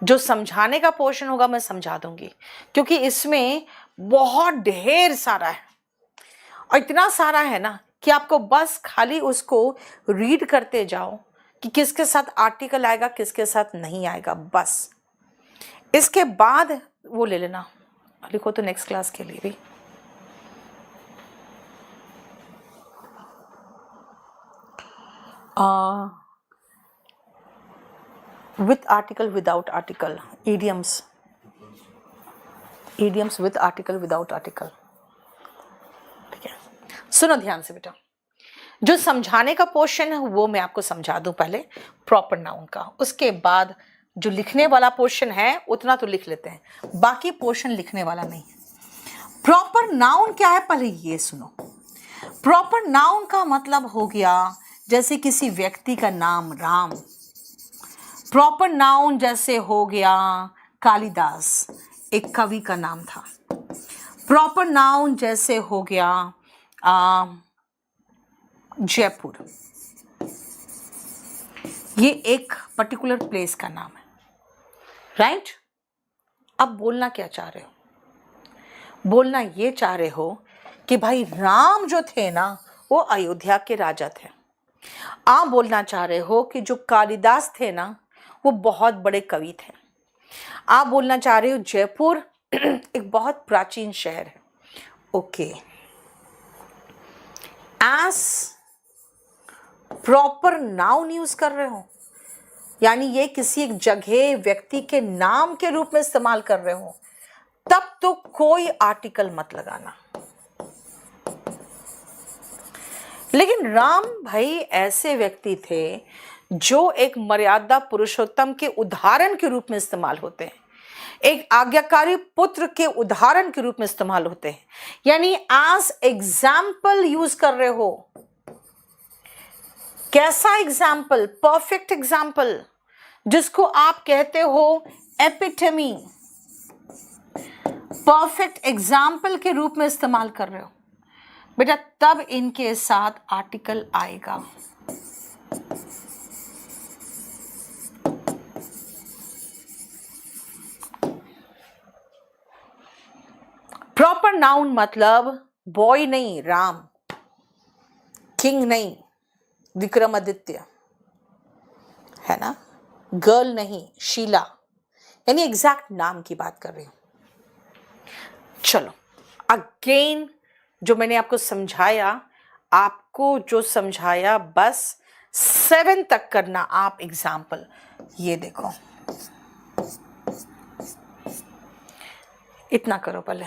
जो समझाने का पोर्शन होगा मैं समझा दूंगी, क्योंकि इसमें बहुत ढेर सारा है, और इतना सारा है ना कि आपको बस खाली उसको रीड करते जाओ कि किसके साथ आर्टिकल आएगा, किसके साथ नहीं आएगा, बस। इसके बाद वो ले लेना, लिखो तो नेक्स्ट क्लास के लिए भी। With article, without article, idioms. Idioms with article, without article. ठीक है, सुनो ध्यान से बेटा। जो समझाने का पोर्शन है वो मैं आपको समझा दूं पहले, प्रॉपर नाउन का। उसके बाद जो लिखने वाला पोर्शन है उतना तो लिख लेते हैं, बाकी पोर्शन लिखने वाला नहीं है। प्रॉपर नाउन क्या है पहले ये सुनो। प्रॉपर नाउन का मतलब हो गया जैसे किसी व्यक्ति का नाम राम। प्रॉपर नाउन जैसे हो गया कालिदास, एक कवि का नाम था। प्रॉपर नाउन जैसे हो गया जयपुर, ये एक पर्टिकुलर प्लेस का नाम है, राइट? अब बोलना क्या चाह रहे हो? बोलना ये चाह रहे हो कि भाई राम जो थे ना वो अयोध्या के राजा थे। आप बोलना चाह रहे हो कि जो कालिदास थे ना वो बहुत बड़े कवि थे। आप बोलना चाह रहे हो जयपुर एक बहुत प्राचीन शहर है। Okay, as proper noun use कर रहे हो, यानी ये किसी एक जगह व्यक्ति के नाम के रूप में इस्तेमाल कर रहे हो, तब तो कोई आर्टिकल मत लगाना। लेकिन राम भाई ऐसे व्यक्ति थे जो एक मर्यादा पुरुषोत्तम के उदाहरण के रूप में इस्तेमाल होते हैं, एक आज्ञाकारी पुत्र के उदाहरण के रूप में इस्तेमाल होते हैं, यानी एज एग्जाम्पल यूज कर रहे हो। कैसा एग्जाम्पल? परफेक्ट एग्जाम्पल, जिसको आप कहते हो एपिटमी। परफेक्ट एग्जाम्पल के रूप में इस्तेमाल कर रहे हो बेटा, तब इनके साथ आर्टिकल आएगा। प्रॉपर नाउन मतलब बॉय नहीं राम, किंग नहीं विक्रमादित्य, है ना, गर्ल नहीं शीला, यानी एग्जैक्ट नाम की बात कर रही हूं। चलो अगेन, जो मैंने आपको समझाया, आपको जो समझाया बस 7 तक करना आप एग्जाम्पल। ये देखो, इतना करो पहले।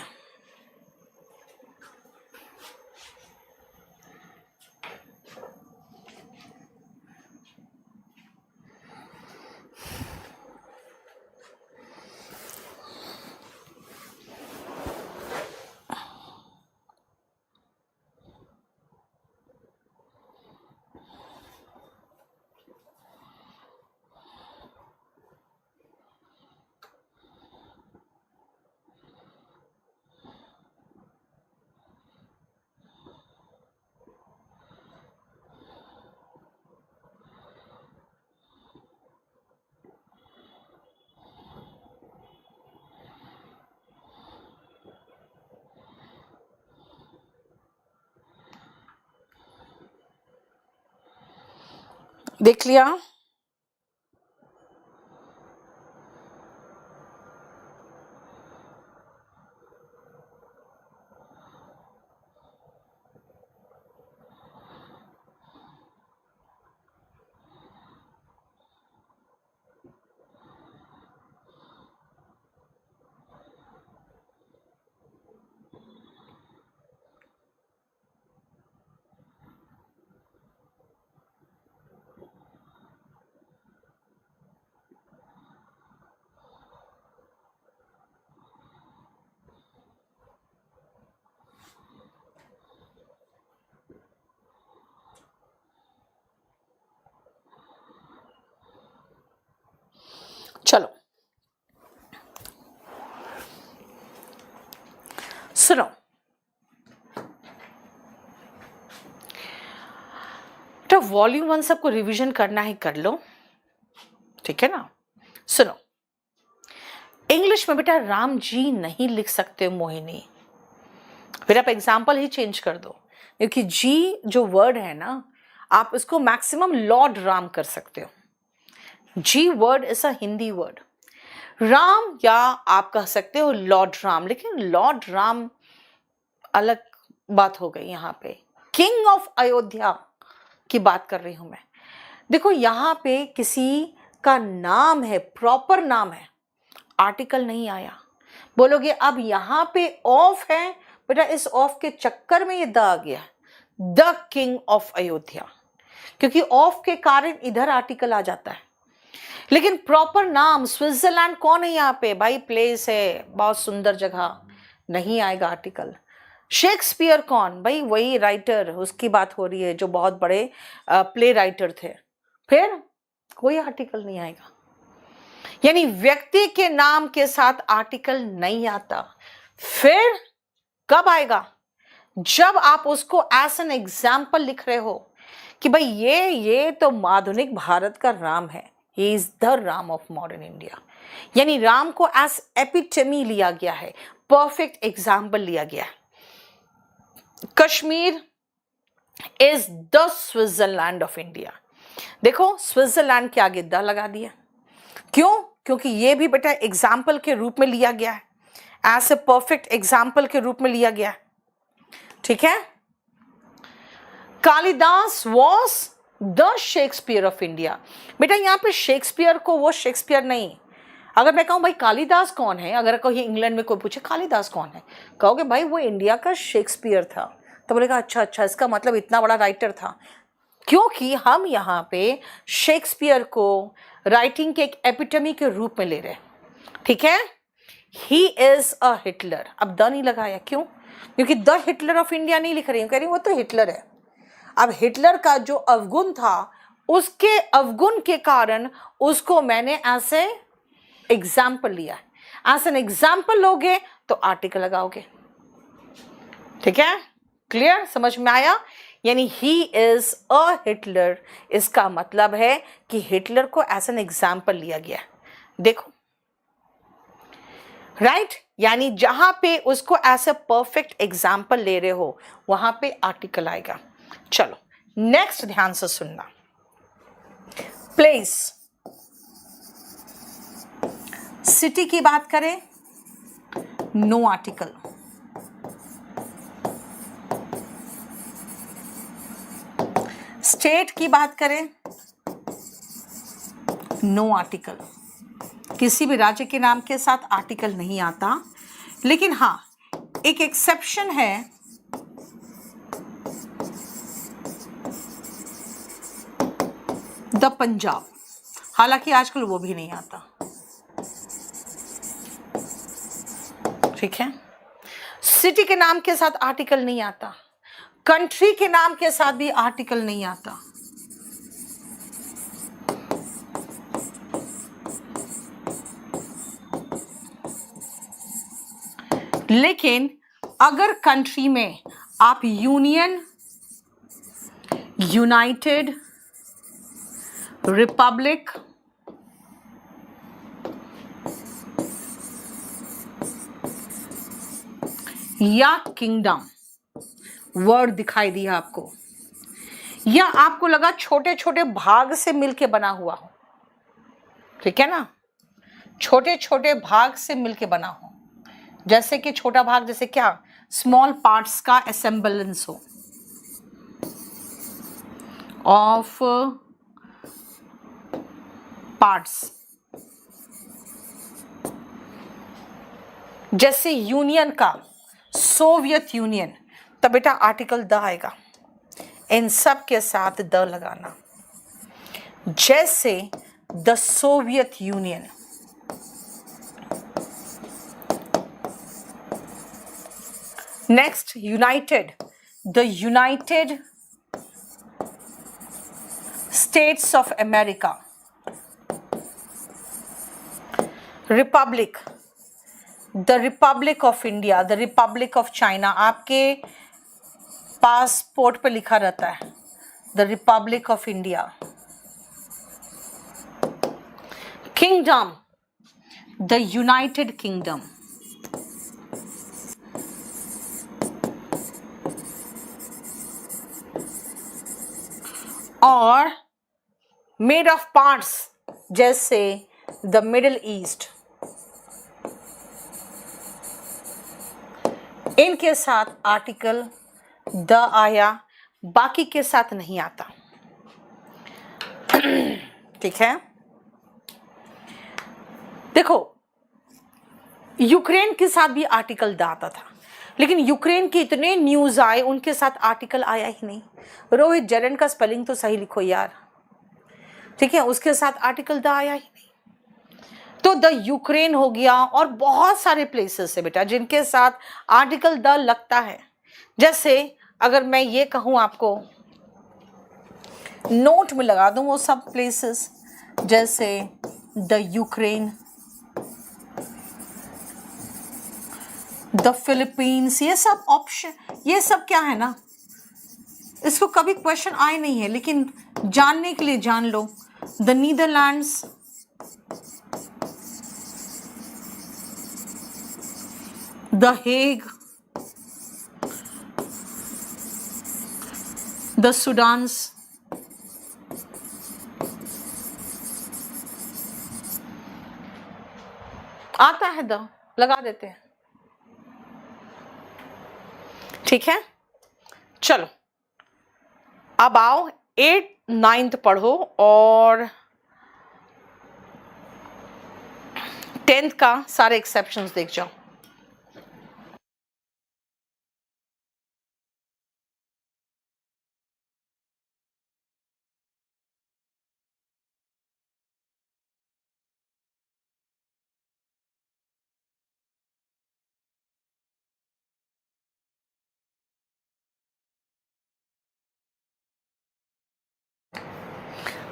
देख लिया? चलो सुनो, तो वॉल्यूम 1 सबको रिवीजन करना ही कर लो, ठीक है ना। सुनो, इंग्लिश में बेटा राम जी नहीं लिख सकते मोहिनी, फिर आप एग्जाम्पल ही चेंज कर दो, क्योंकि जी जो वर्ड है ना आप इसको मैक्सिमम लॉर्ड राम कर सकते हो। Ji word is a Hindi word, Ram या आप कह सकते हो लॉर्ड राम, लेकिन लॉर्ड राम अलग बात हो गई। यहाँ पे किंग ऑफ अयोध्या की बात कर रही हूं मैं। देखो यहाँ पे किसी का नाम है, प्रॉपर नाम है, आर्टिकल नहीं आया, बोलोगे अब यहां पे ऑफ है, बेटा इस ऑफ के चक्कर में ये द आ गया, द किंग ऑफ अयोध्या, क्योंकि ऑफ के कारण इधर आर्टिकल आ जाता है। लेकिन प्रॉपर नाम स्विट्जरलैंड कौन है यहाँ पे, भाई प्लेस है, बहुत सुंदर जगह, नहीं आएगा आर्टिकल। शेक्सपियर कौन, भाई वही राइटर, उसकी बात हो रही है जो बहुत बड़े प्ले राइटर थे, फिर कोई आर्टिकल नहीं आएगा। यानी व्यक्ति के नाम के साथ आर्टिकल नहीं आता। फिर कब आएगा, जब आप उसको एज एन एग्जाम्पल लिख रहे हो कि भाई ये तो आधुनिक भारत का राम है, he is the Ram of modern India. यानी राम को एज एपिटमी लिया गया है, परफेक्ट एग्जाम्पल लिया गया है। Kashmir is the Switzerland of India. देखो स्विट्जरलैंड के आगे द लगा दिया, क्यों, क्योंकि ये भी बेटा एग्जाम्पल के रूप में लिया गया है, एज ए परफेक्ट एग्जाम्पल के रूप में लिया गया है। ठीक है, Kalidas was the Shakespeare of India. बेटा यहाँ पे शेक्सपियर को वो शेक्सपियर नहीं, अगर मैं कहूँ भाई कालिदास कौन है, अगर कहीं इंग्लैंड में कोई पूछे कालिदास कौन है, कहोगे भाई वो इंडिया का शेक्सपियर था, तो बोलेगा अच्छा अच्छा, इसका मतलब इतना बड़ा राइटर था, क्योंकि हम यहाँ पे शेक्सपियर को राइटिंग के एक एपिटमी के रूप में ले रहे हैं। ठीक है, ही इज अ हिटलर, अब द नहीं लगाया, क्यों, क्योंकि द हिटलर ऑफ इंडिया नहीं लिख रही हूँ, कह रही हूँ वो तो हिटलर है। अब हिटलर का जो अवगुण था, उसके अवगुण के कारण उसको मैंने ऐसे एग्जाम्पल लिया है। एज एन एग्जाम्पल लोगे तो आर्टिकल लगाओगे। ठीक है, क्लियर, समझ में आया। यानी ही इज अ हिटलर, इसका मतलब है कि हिटलर को एज एन एग्जाम्पल लिया गया। देखो राइट, यानी जहां पे उसको एज ए परफेक्ट एग्जाम्पल ले रहे हो वहां पे आर्टिकल आएगा। चलो नेक्स्ट ध्यान से सुनना, प्लेस, सिटी की बात करें नो आर्टिकल, स्टेट की बात करें नो आर्टिकल, किसी भी राज्य के नाम के साथ आर्टिकल नहीं आता। लेकिन हाँ एक एक्सेप्शन है, द पंजाब, हालांकि आजकल वो भी नहीं आता। ठीक है, सिटी के नाम के साथ आर्टिकल नहीं आता, कंट्री के नाम के साथ भी आर्टिकल नहीं आता। लेकिन अगर कंट्री में आप यूनियन, यूनाइटेड, रिपब्लिक, या किंगडम वर्ड दिखाई दिया आपको, या आपको लगा छोटे छोटे भाग से मिलके बना हुआ हो, ठीक है ना, छोटे छोटे भाग से मिलके बना हो, जैसे कि छोटा भाग जैसे क्या, स्मॉल पार्ट्स का असेंबलेंस हो ऑफ पार्ट्स, जैसे यूनियन का सोवियत यूनियन, तब बेटा आर्टिकल द आएगा, इन सब के साथ द लगाना, जैसे the Soviet union, next United, the United states of America, Republic, the Republic of India, the Republic of China, आपके पासपोर्ट पे लिखा रहता है the Republic of India, kingdom, the United kingdom, और मेड ऑफ पार्ट्स जैसे the middle east, इनके साथ article the आया, बाकी के साथ नहीं आता। ठीक है, देखो यूक्रेन के साथ भी आर्टिकल द आता था, लेकिन यूक्रेन के इतने न्यूज आए, उनके साथ आर्टिकल आया ही नहीं। रोहित जरन का स्पेलिंग तो सही लिखो यार, ठीक है, उसके साथ आर्टिकल द आया ही नहीं। तो द यूक्रेन हो गया, और बहुत सारे प्लेसेस है बेटा जिनके साथ आर्टिकल द लगता है। जैसे अगर मैं ये कहूं आपको, नोट में लगा दूं वो सब प्लेसेस, जैसे द यूक्रेन, द फिलीपींस, ये सब ऑप्शन, ये सब क्या है ना, इसको कभी क्वेश्चन आए नहीं है, लेकिन जानने के लिए जान लो। The Netherlands, the Hague, the Sudans, आता है द, लगा देते हैं, ठीक है। चलो अब आओ 8th 9th पढ़ो और 10th का सारे एक्सेप्शंस देख जाओ।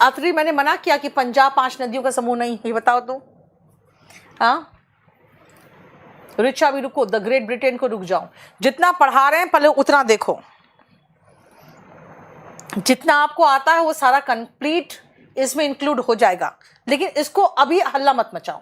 आखिरी मैंने मना किया कि पंजाब 5 नदियों का समूह नहीं, ये बताओ तो। हाँ रिचा भी रुको, द ग्रेट ब्रिटेन को रुक जाओ, जितना पढ़ा रहे हैं पहले उतना देखो, जितना आपको आता है वो सारा कंप्लीट इसमें इंक्लूड हो जाएगा, लेकिन इसको अभी हल्ला मत मचाओ।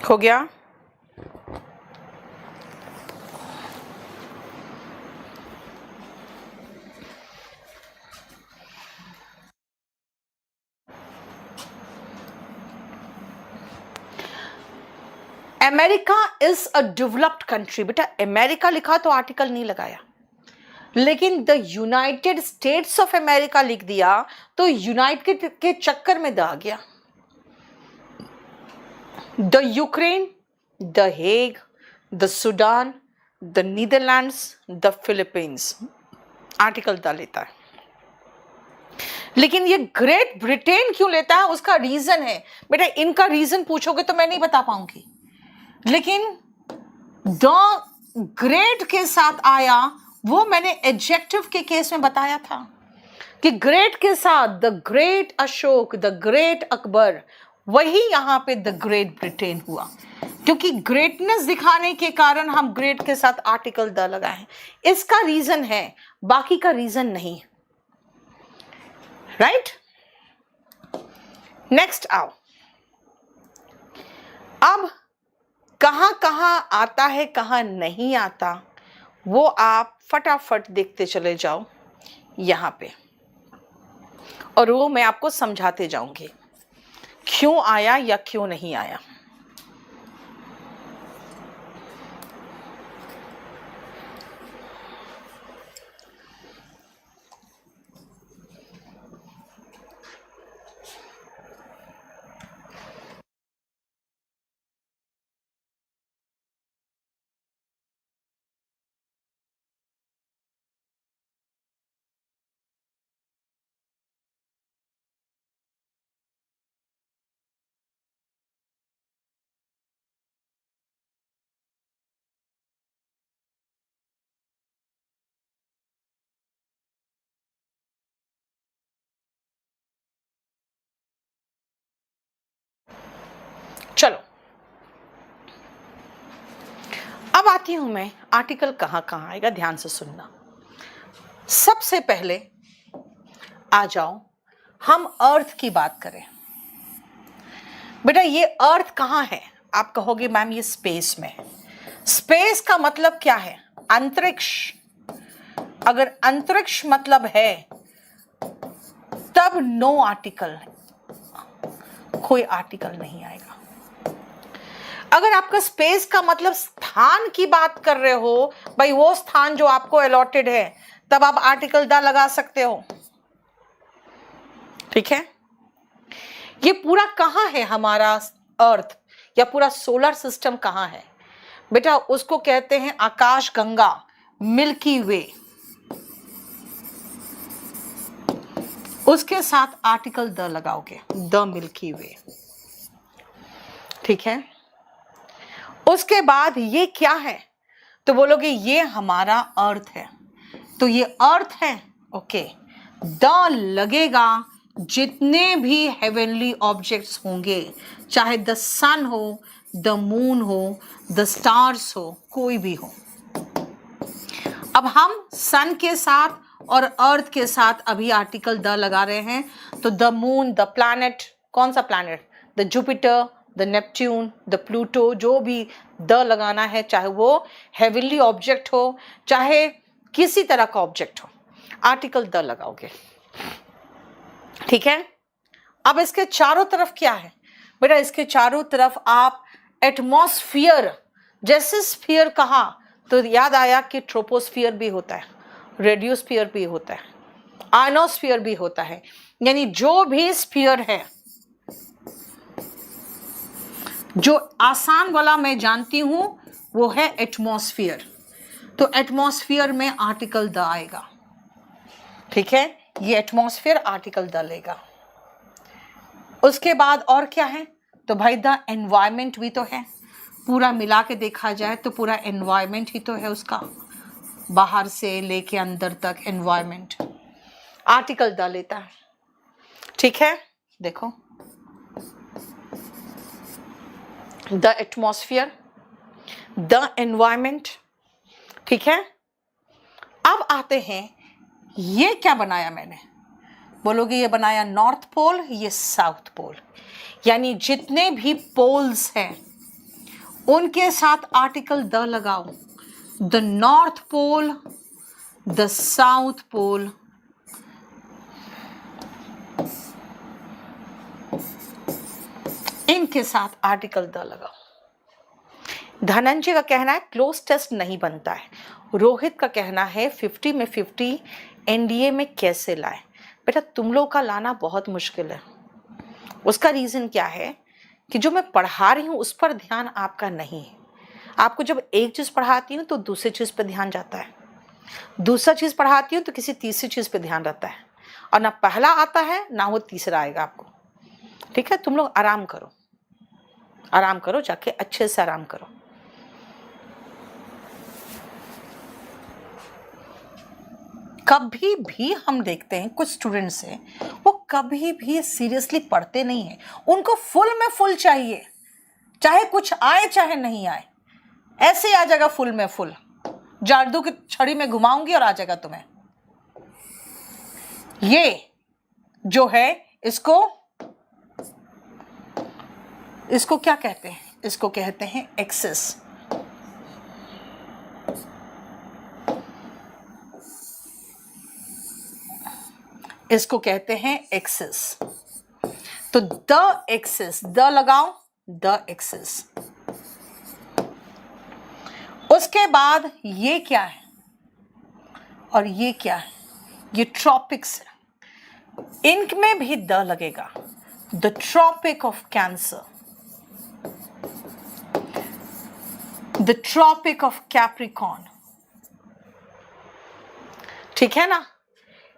हो गया? America is a developed country. बेटा अमेरिका लिखा तो आर्टिकल नहीं लगाया, लेकिन the United states of America लिख दिया तो यूनाइटेड के चक्कर में द गया। The Ukraine, the Hague, the Sudan, the Netherlands, the Philippines, article the लेता है। लेकिन ये ग्रेट ब्रिटेन क्यों लेता है, उसका रीजन है। बेटा इनका रीजन पूछोगे तो मैं नहीं बता पाऊंगी, लेकिन द ग्रेट के साथ आया वो मैंने एडजेक्टिव के केस में बताया था कि ग्रेट के साथ the great Ashok, the great Akbar, वही यहां पे द ग्रेट ब्रिटेन हुआ, क्योंकि ग्रेटनेस दिखाने के कारण हम ग्रेट के साथ आर्टिकल द लगाए। इसका रीजन है, बाकी का रीजन नहीं। राइट, नेक्स्ट आओ। अब कहां कहां आता है कहां नहीं आता वो आप फटाफट देखते चले जाओ यहां पे, और वो मैं आपको समझाते जाऊंगी क्यों आया या क्यों नहीं आया। चलो अब आती हूं मैं, आर्टिकल कहां कहां आएगा, ध्यान से सुनना। सबसे पहले आ जाओ हम अर्थ की बात करें। बेटा ये अर्थ कहाँ है? आप कहोगे मैम ये स्पेस में है। स्पेस का मतलब क्या है? अंतरिक्ष। अगर अंतरिक्ष मतलब है तब नो आर्टिकल, कोई आर्टिकल नहीं आएगा। अगर आपका स्पेस का मतलब स्थान की बात कर रहे हो, भाई वो स्थान जो आपको अलॉटेड है, तब आप आर्टिकल द लगा सकते हो। ठीक है? ये पूरा कहाँ है हमारा अर्थ या पूरा सोलर सिस्टम कहाँ है? बेटा उसको कहते हैं आकाश गंगा, मिल्की वे। उसके साथ आर्टिकल द लगाओगे, द मिल्की वे। ठीक है? उसके बाद ये क्या है? तो बोलोगे ये हमारा अर्थ है। तो ये अर्थ है, ओके। द लगेगा जितने भी हेवनली ऑब्जेक्ट्स होंगे, चाहे द सन हो, द मून हो, द स्टार्स हो, कोई भी हो। अब हम सन के साथ और अर्थ के साथ अभी आर्टिकल द लगा रहे हैं। तो द मून, द प्लैनेट, कौन सा planet? The Jupiter, the Neptune, the Pluto, जो भी द लगाना है, चाहे वो हेवनली ऑब्जेक्ट हो, चाहे किसी तरह का ऑब्जेक्ट हो, आर्टिकल द लगाओगे। ठीक है? अब इसके चारों तरफ क्या है? बेटा इसके चारों तरफ आप एटमॉस्फियर, जैसे स्फीयर कहा तो याद आया कि ट्रोपोस्फियर भी होता है, रेडियोस्फियर भी होता है, आयनोस्फियर भी होता है। यानी जो भी स्फीयर है, जो आसान वाला मैं जानती हूं वो है एटमॉस्फियर। तो एटमॉस्फियर में आर्टिकल द आएगा। ठीक है? ये एटमॉस्फेयर आर्टिकल द लेगा। उसके बाद और क्या है? तो भाई द एनवायरमेंट भी तो है। पूरा मिला के देखा जाए तो पूरा एनवायरमेंट ही तो है उसका, बाहर से लेके अंदर तक एनवायरमेंट आर्टिकल द लेता है। ठीक है? देखो, द एटमॉस्फेयर, द एनवायरमेंट। ठीक है? अब आते हैं, ये क्या बनाया मैंने? बोलोगे ये बनाया नॉर्थ पोल, ये साउथ पोल। यानी जितने भी पोल्स हैं उनके साथ आर्टिकल द लगाओ। The north pole, the south pole, इनके साथ आर्टिकल द लगाओ। धनंजय का कहना है क्लोज टेस्ट नहीं बनता है। रोहित का कहना है 50 में 50 एनडीए में कैसे लाए? बेटा तुम लोग का लाना बहुत मुश्किल है। उसका रीज़न क्या है कि जो मैं पढ़ा रही हूँ उस पर ध्यान आपका नहीं है। आपको जब एक चीज़ पढ़ाती हूँ तो दूसरी चीज़ पर ध्यान जाता है, दूसरा चीज़ पढ़ाती हूँ तो किसी तीसरी चीज़ पर ध्यान रहता है, और ना पहला आता है ना वो तीसरा आएगा आपको। ठीक है? तुम लोग आराम करो, आराम करो, जाके अच्छे से आराम करो। कभी भी हम देखते हैं कुछ स्टूडेंट्स हैं, वो कभी भी सीरियसली पढ़ते नहीं हैं। उनको फुल में फुल चाहिए, चाहे कुछ आए चाहे नहीं आए, ऐसे ही आ जाएगा फुल में फुल। जादू की छड़ी में घुमाऊंगी और आ जाएगा तुम्हें। ये जो है इसको क्या कहते हैं? इसको कहते हैं एक्सेस। इसको कहते हैं एक्सेस। तो द एक्सेस, द लगाओ, द एक्सेस। उसके बाद ये क्या है और ये क्या है? ये ट्रॉपिक्स है, इनमें भी द लगेगा। The Tropic of Cancer, the Tropic of Capricorn. ठीक है ना?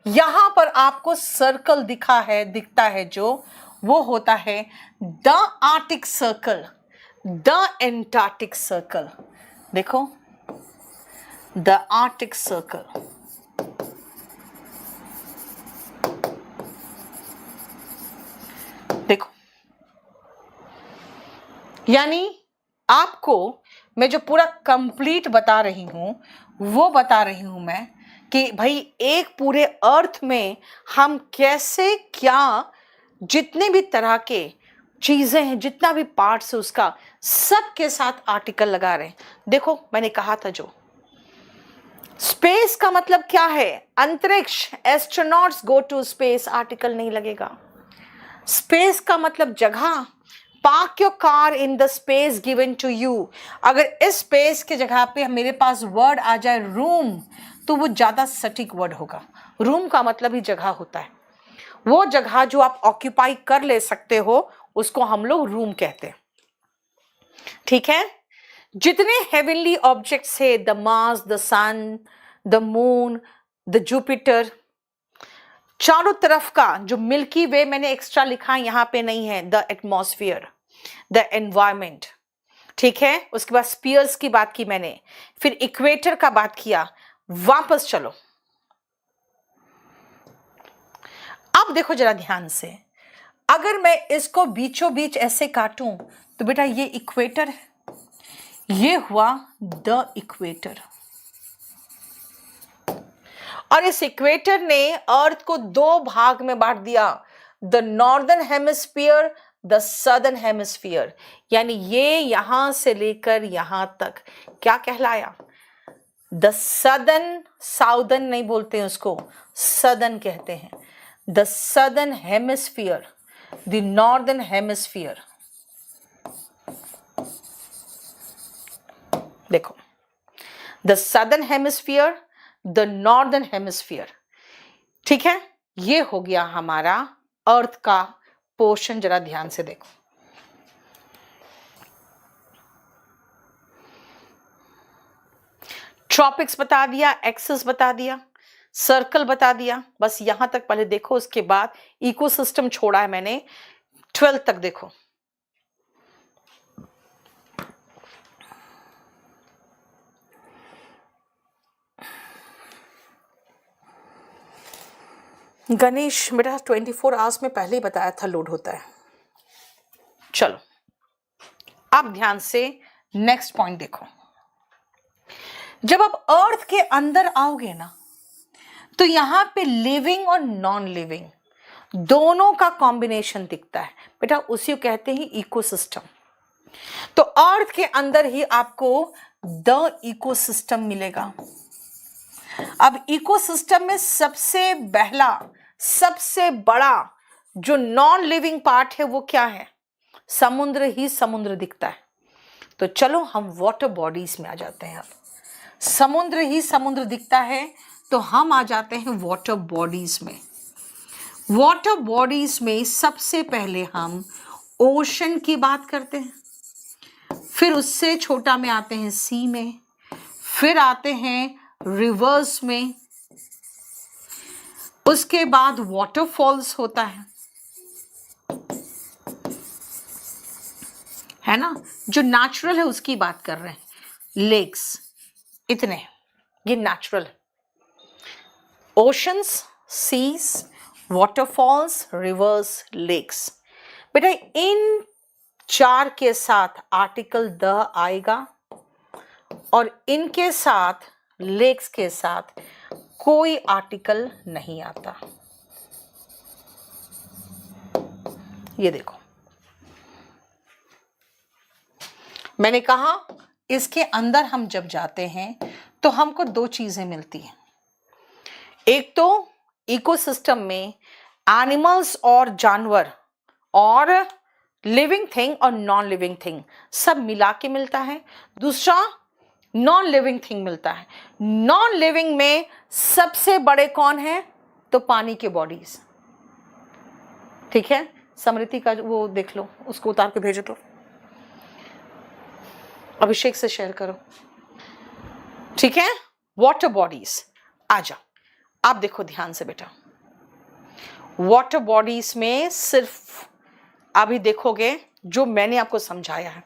यहां पर आपको सर्कल दिखता है जो वो होता है the Arctic circle, the Antarctic circle. देखो, द आर्टिक सर्कल। देखो, यानी आपको मैं जो पूरा कंप्लीट बता रही हूं वो बता रही हूं मैं कि भाई एक पूरे अर्थ में हम कैसे क्या जितने भी तरह के चीजें हैं, जितना भी पार्ट्स है उसका, सबके साथ आर्टिकल लगा रहे हैं। देखो मैंने कहा था जो स्पेस का मतलब क्या है, अंतरिक्ष, astronauts go to space, article नहीं लगेगा। स्पेस का मतलब जगह, park your car in the space given to you. अगर इस स्पेस के जगह पे मेरे पास वर्ड आ जाए रूम, तो वो ज्यादा सटीक वर्ड होगा। रूम का मतलब ही जगह होता है, वो जगह जो आप ऑक्यूपाई कर ले सकते हो उसको हम लोग रूम कहते हैं। ठीक है, जितने हेवनली ऑब्जेक्ट्स है, the Mars, the sun, the moon, the Jupiter, चारों तरफ का जो मिल्की वे मैंने एक्स्ट्रा लिखा है यहां पे नहीं है, द एटमॉस्फेयर, द एनवायरमेंट। ठीक है, उसके बाद स्पीयर्स की बात की मैंने, फिर इक्वेटर का बात किया। वापस चलो, अब देखो जरा ध्यान से, अगर मैं इसको बीचों बीच ऐसे काटूं तो बेटा ये इक्वेटर है, ये हुआ द इक्वेटर। और इस इक्वेटर ने अर्थ को दो भाग में बांट दिया, the northern hemisphere, the southern hemisphere. यानी ये यहां से लेकर यहां तक क्या कहलाया, द सदर्न, साउदर्न नहीं बोलते हैं उसको, सदर्न कहते हैं। The southern hemisphere, the northern hemisphere. देखो, the southern hemisphere, the northern hemisphere. ठीक है, ये हो गया हमारा अर्थ का पोर्शन। जरा ध्यान से देखो, ट्रॉपिक्स बता दिया, एक्सिस बता दिया, सर्कल बता दिया, बस यहां तक पहले देखो, उसके बाद इकोसिस्टम छोड़ा है मैंने 12 तक। देखो गणेश बेटा 24 आवर्स में पहले ही बताया था लोड होता है। चलो अब ध्यान से नेक्स्ट पॉइंट देखो, जब आप अर्थ के अंदर आओगे ना तो यहां पे लिविंग और नॉन लिविंग दोनों का कॉम्बिनेशन दिखता है बेटा, उसी को कहते हैं इकोसिस्टम। तो अर्थ के अंदर ही आपको द इकोसिस्टम मिलेगा। अब इकोसिस्टम में सबसे पहला, सबसे बड़ा जो नॉन लिविंग पार्ट है वो क्या है, समुद्र ही समुद्र दिखता है। तो चलो हम वाटर बॉडीज में आ जाते हैं। अब समुद्र ही समुद्र दिखता है तो हम आ जाते हैं वाटर बॉडीज में। वाटर बॉडीज में सबसे पहले हम ओशन की बात करते हैं, फिर उससे छोटा में आते हैं सी में, फिर आते हैं रिवर्स में, उसके बाद वाटरफॉल्स होता है ना, जो नेचुरल है उसकी बात कर रहे हैं, लेक्स, इतने, ये नेचुरल है। Oceans, seas, waterfalls, rivers, lakes. बेटा इन चार के साथ आर्टिकल द आएगा और इनके साथ, लेक्स के साथ कोई आर्टिकल नहीं आता। ये देखो, मैंने कहा इसके अंदर हम जब जाते हैं तो हमको दो चीजें मिलती हैं। एक तो इकोसिस्टम में एनिमल्स और जानवर और लिविंग थिंग और नॉन लिविंग थिंग सब मिला के मिलता है। दूसरा नॉन लिविंग थिंग मिलता है। नॉन लिविंग में सबसे बड़े कौन है, तो पानी के बॉडीज। ठीक है, समृति का वो देख लो, उसको उतार के भेजो, तो अभिषेक से शेयर करो। ठीक है, वाटर बॉडीज आ जाओ। आप देखो ध्यान से बेटा, वाटर बॉडीज में सिर्फ अभी देखोगे जो मैंने आपको समझाया है,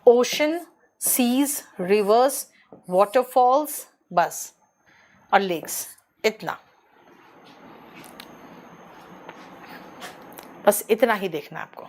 ओशन, सीज, रिवर्स, वाटरफॉल्स, बस, और लेक्स, इतना, बस इतना ही देखना आपको।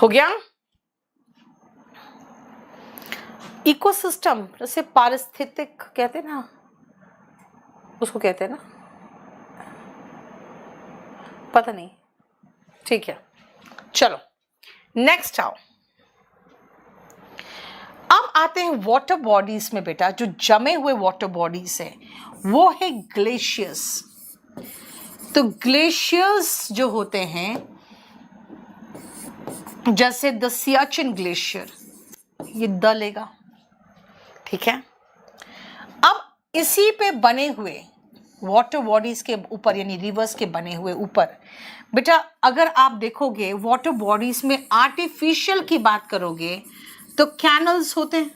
हो गया। इकोसिस्टम जैसे पारिस्थितिक कहते हैं ना, उसको कहते हैं ना, पता नहीं, ठीक है। चलो नेक्स्ट आओ, अब आते हैं वाटर बॉडीज में बेटा। जो जमे हुए वाटर बॉडीज है वो है ग्लेशियर्स। तो ग्लेशियर्स जो होते हैं, जैसे द सियाचिन ग्लेशियर, ये द लेगा, ठीक है। अब इसी पे बने हुए वाटर बॉडीज के ऊपर, यानी रिवर्स के बने हुए ऊपर बेटा, अगर आप देखोगे वाटर बॉडीज में आर्टिफिशियल की बात करोगे तो कैनल्स होते हैं,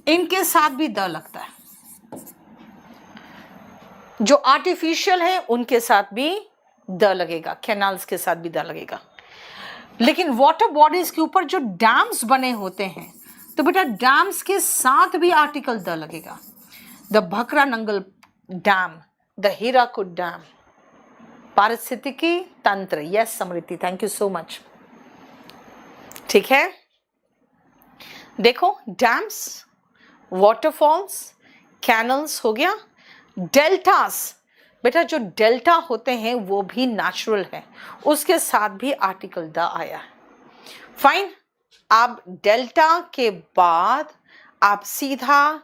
इनके साथ भी द लगता है। जो आर्टिफिशियल है उनके साथ भी द लगेगा, कैनाल्स के साथ भी द लगेगा। लेकिन वाटर बॉडीज के ऊपर जो डैम्स बने होते हैं, तो बेटा डैम्स के साथ भी आर्टिकल द लगेगा। The Bhakra Nangal dam, the Hirakud dam, पारिस्थितिकी तंत्र। Yes Smriti, thank you so much. ठीक है, देखो डैम्स, वाटरफॉल्स, कैनल्स हो गया। डेल्टास, बेटा जो डेल्टा होते हैं वो भी नेचुरल है, उसके साथ भी आर्टिकल द आया है। फाइन, अब डेल्टा के बाद आप सीधा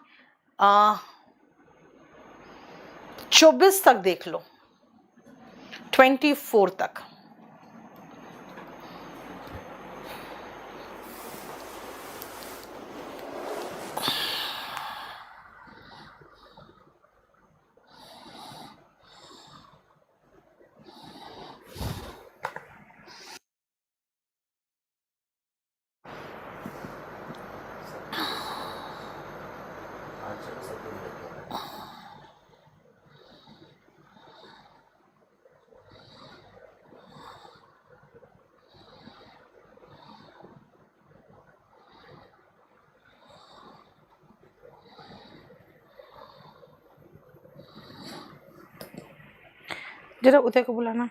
24 तक देख लो, 24 तक। जरा उदय को बुलाना।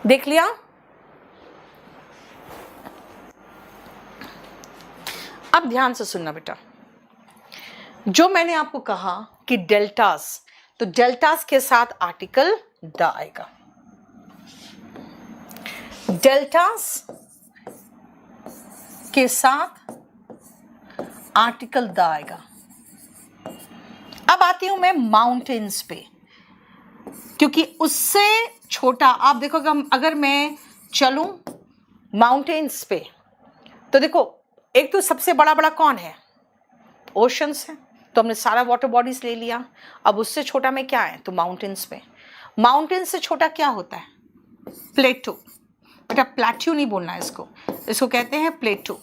देख लिया? अब ध्यान से सुनना बेटा, जो मैंने आपको कहा कि डेल्टास, तो डेल्टास के साथ आर्टिकल द आएगा। डेल्टास के साथ आर्टिकल द आएगा। अब आती हूं मैं माउंटेन्स पे, क्योंकि उससे छोटा आप देखोगे, अगर मैं चलूं माउंटेन्स पे, तो देखो एक तो सबसे बड़ा बड़ा कौन है? ओशंस है, तो हमने सारा वाटर बॉडीज ले लिया। अब उससे छोटा में क्या है? तो माउंटेन्स पे। माउंटेन्स से छोटा क्या होता है? प्लेटो। बेटा प्लेट्यू नहीं बोलना है इसको, इसको कहते हैं प्लेटो।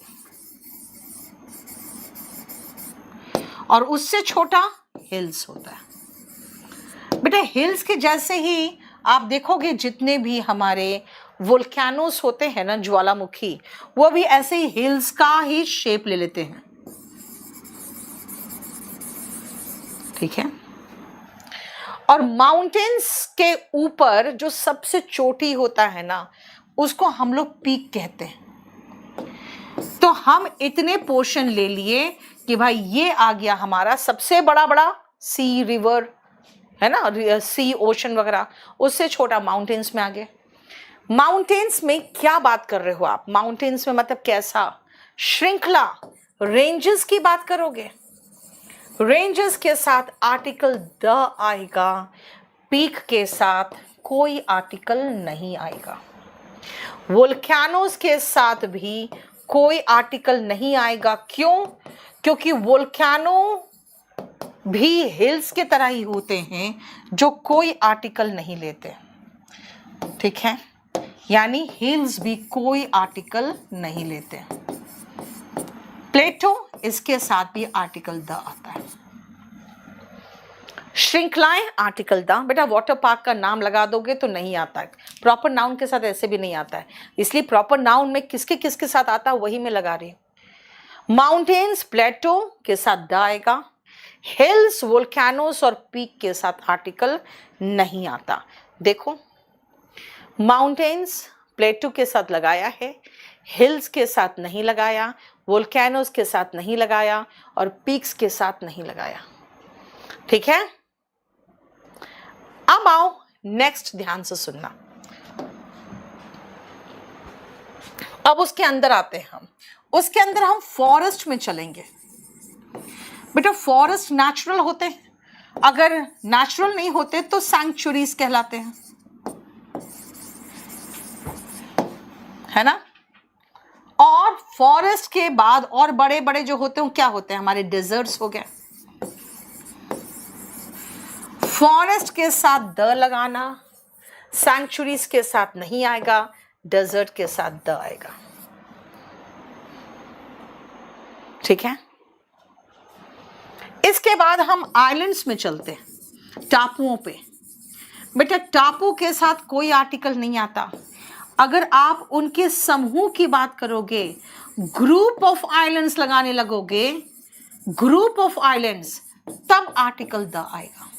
और उससे छोटा हिल्स होता है। बेटा हिल्स के जैसे ही आप देखोगे जितने भी हमारे वोल्केनोस होते हैं ना, ज्वालामुखी, वो भी ऐसे ही हिल्स का ही शेप ले लेते हैं। ठीक है, और माउंटेन्स के ऊपर जो सबसे चोटी होता है ना, उसको हम लोग पीक कहते हैं। तो हम इतने पोर्शन ले लिए कि भाई ये आ गया हमारा सबसे बड़ा बड़ा सी, रिवर है ना, सी, ओशन वगैरह, उससे छोटा माउंटेन्स में आ गए। माउंटेन्स में क्या बात कर रहे हो आप? माउंटेन्स में मतलब कैसा? श्रृंखला, रेंजेस की बात करोगे, रेंजेस के साथ आर्टिकल द आएगा, पीक के साथ कोई आर्टिकल नहीं आएगा। वोल्केनोस के साथ भी कोई आर्टिकल नहीं आएगा। क्यों? क्योंकि वोल्केनो भी हिल्स के तरह ही होते हैं जो कोई आर्टिकल नहीं लेते। ठीक है, यानी हिल्स भी कोई आर्टिकल नहीं लेते। प्लेटो, इसके साथ भी आर्टिकल द आता है। श्रृंखलाएं आर्टिकल द, बेटा वाटर पार्क का नाम लगा दोगे तो नहीं आता है, प्रॉपर नाउन के साथ ऐसे भी नहीं आता है, इसलिए प्रॉपर नाउन में किसके साथ आता है वही मैं लगा रही हूं। माउंटेन्स प्लेटो के साथ द आएगा, हिल्स वोल्केनोस और पीक के साथ आर्टिकल नहीं आता। देखो माउंटेन्स प्लेटो के साथ लगाया है, हिल्स के साथ नहीं लगाया, वोल्केनोस के साथ नहीं लगाया और पीक्स के साथ नहीं लगाया। ठीक है, अब आओ नेक्स्ट, ध्यान से सुनना। अब उसके अंदर आते हैं हम, उसके अंदर हम फॉरेस्ट में चलेंगे। बेटा फॉरेस्ट नेचुरल होते हैं, अगर नेचुरल नहीं होते तो सैंक्चुरीज कहलाते हैं, है ना। और फॉरेस्ट के बाद और बड़े बड़े जो होते हैं क्या होते हैं, हमारे डेजर्ट्स हो गए। फॉरेस्ट के साथ द लगाना, सैंक्चुरीज के साथ नहीं आएगा, डेजर्ट के साथ द आएगा। ठीक है, इसके बाद हम आइलैंड्स में चलते हैं, टापुओं पे। बेटा टापू के साथ कोई आर्टिकल नहीं आता, अगर आप उनके समूह की बात करोगे, ग्रुप ऑफ आइलैंड्स लगाने लगोगे, ग्रुप ऑफ आइलैंड्स, तब आर्टिकल द आएगा।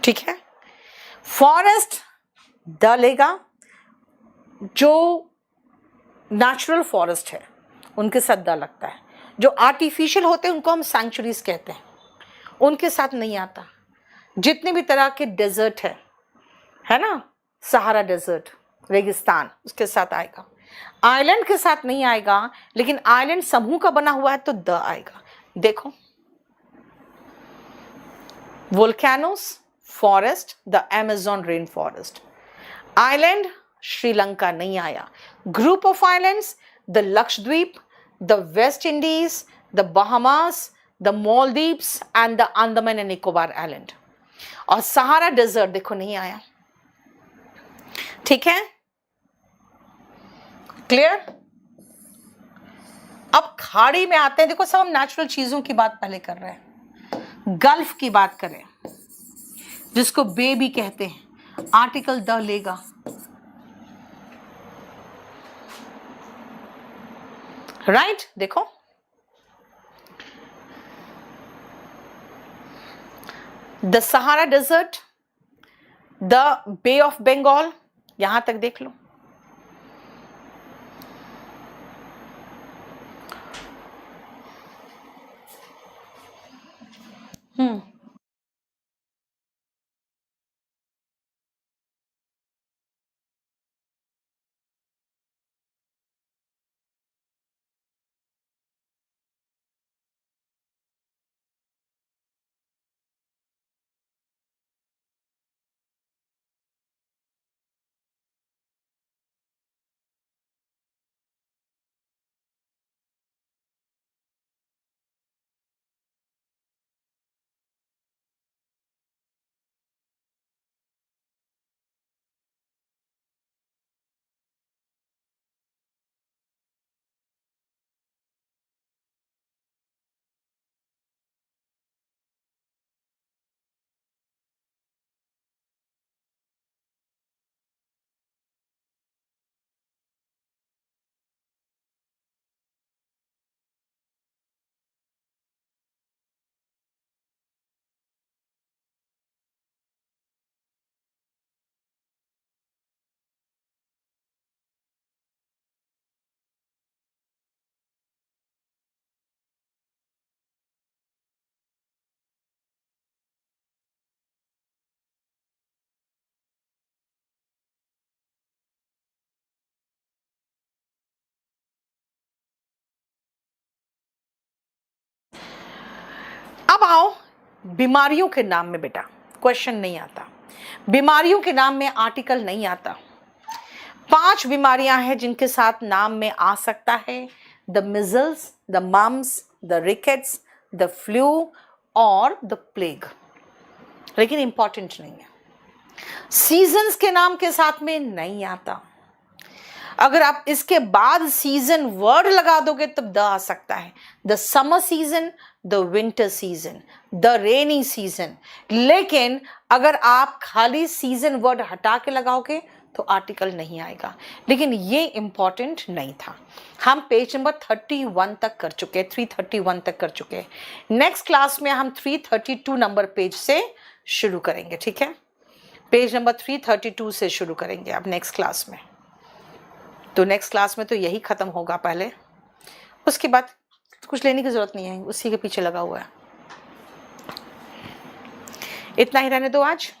ठीक है, फॉरेस्ट द लेगा, जो नेचुरल फॉरेस्ट है उनके साथ द लगता है, जो आर्टिफिशियल होते हैं उनको हम सैंक्चुरीज कहते हैं, उनके साथ नहीं आता। जितने भी तरह के डेजर्ट है ना, सहारा डेजर्ट, रेगिस्तान, उसके साथ आएगा। आइलैंड के साथ नहीं आएगा, लेकिन आइलैंड समूह का बना हुआ है तो द आएगा। देखो volcanoes, forest, the Amazon rain forest. Island Sri Lanka नहीं आया, group of islands, the Lakshadweep, the West Indies, the Bahamas, the Maldives and the Andaman and Nicobar island. और सहारा डेजर्ट देखो नहीं आया। ठीक है, क्लियर। अब खाड़ी में आते हैं, देखो सब हम नेचुरल चीजों की बात पहले कर रहे हैं। गल्फ की बात करें, जिसको बे भी कहते हैं, आर्टिकल द लेगा। राइट देखो the Sahara desert, the bay of Bengal, यहां तक देख लो। अब आओ बीमारियों के नाम में। बेटा क्वेश्चन नहीं आता, बीमारियों के नाम में आर्टिकल नहीं आता। 5 बीमारियां हैं जिनके साथ नाम में आ सकता है, the measles, the mumps, the rickets, the flu और द प्लेग, लेकिन इंपॉर्टेंट नहीं है। सीजन्स के नाम के साथ में नहीं आता। अगर आप इसके बाद सीजन वर्ड लगा दोगे तब द आ सकता है, the summer season, the winter season, the rainy season. लेकिन अगर आप खाली सीजन वर्ड हटा के लगाओगे तो आर्टिकल नहीं आएगा। लेकिन ये इंपॉर्टेंट नहीं था। हम पेज नंबर 31 तक कर चुके हैं, 331 तक कर चुके हैं। नेक्स्ट क्लास में हम 332 नंबर पेज से शुरू करेंगे, ठीक है? पेज नंबर 332 से शुरू करेंगे अब नेक्स्ट क्लास में। तो नेक्स्ट क्लास में तो यही खत्म होगा पहले, उसके बाद कुछ लेने की जरूरत नहीं है, उसी के पीछे लगा हुआ है। इतना ही रहने दो आज।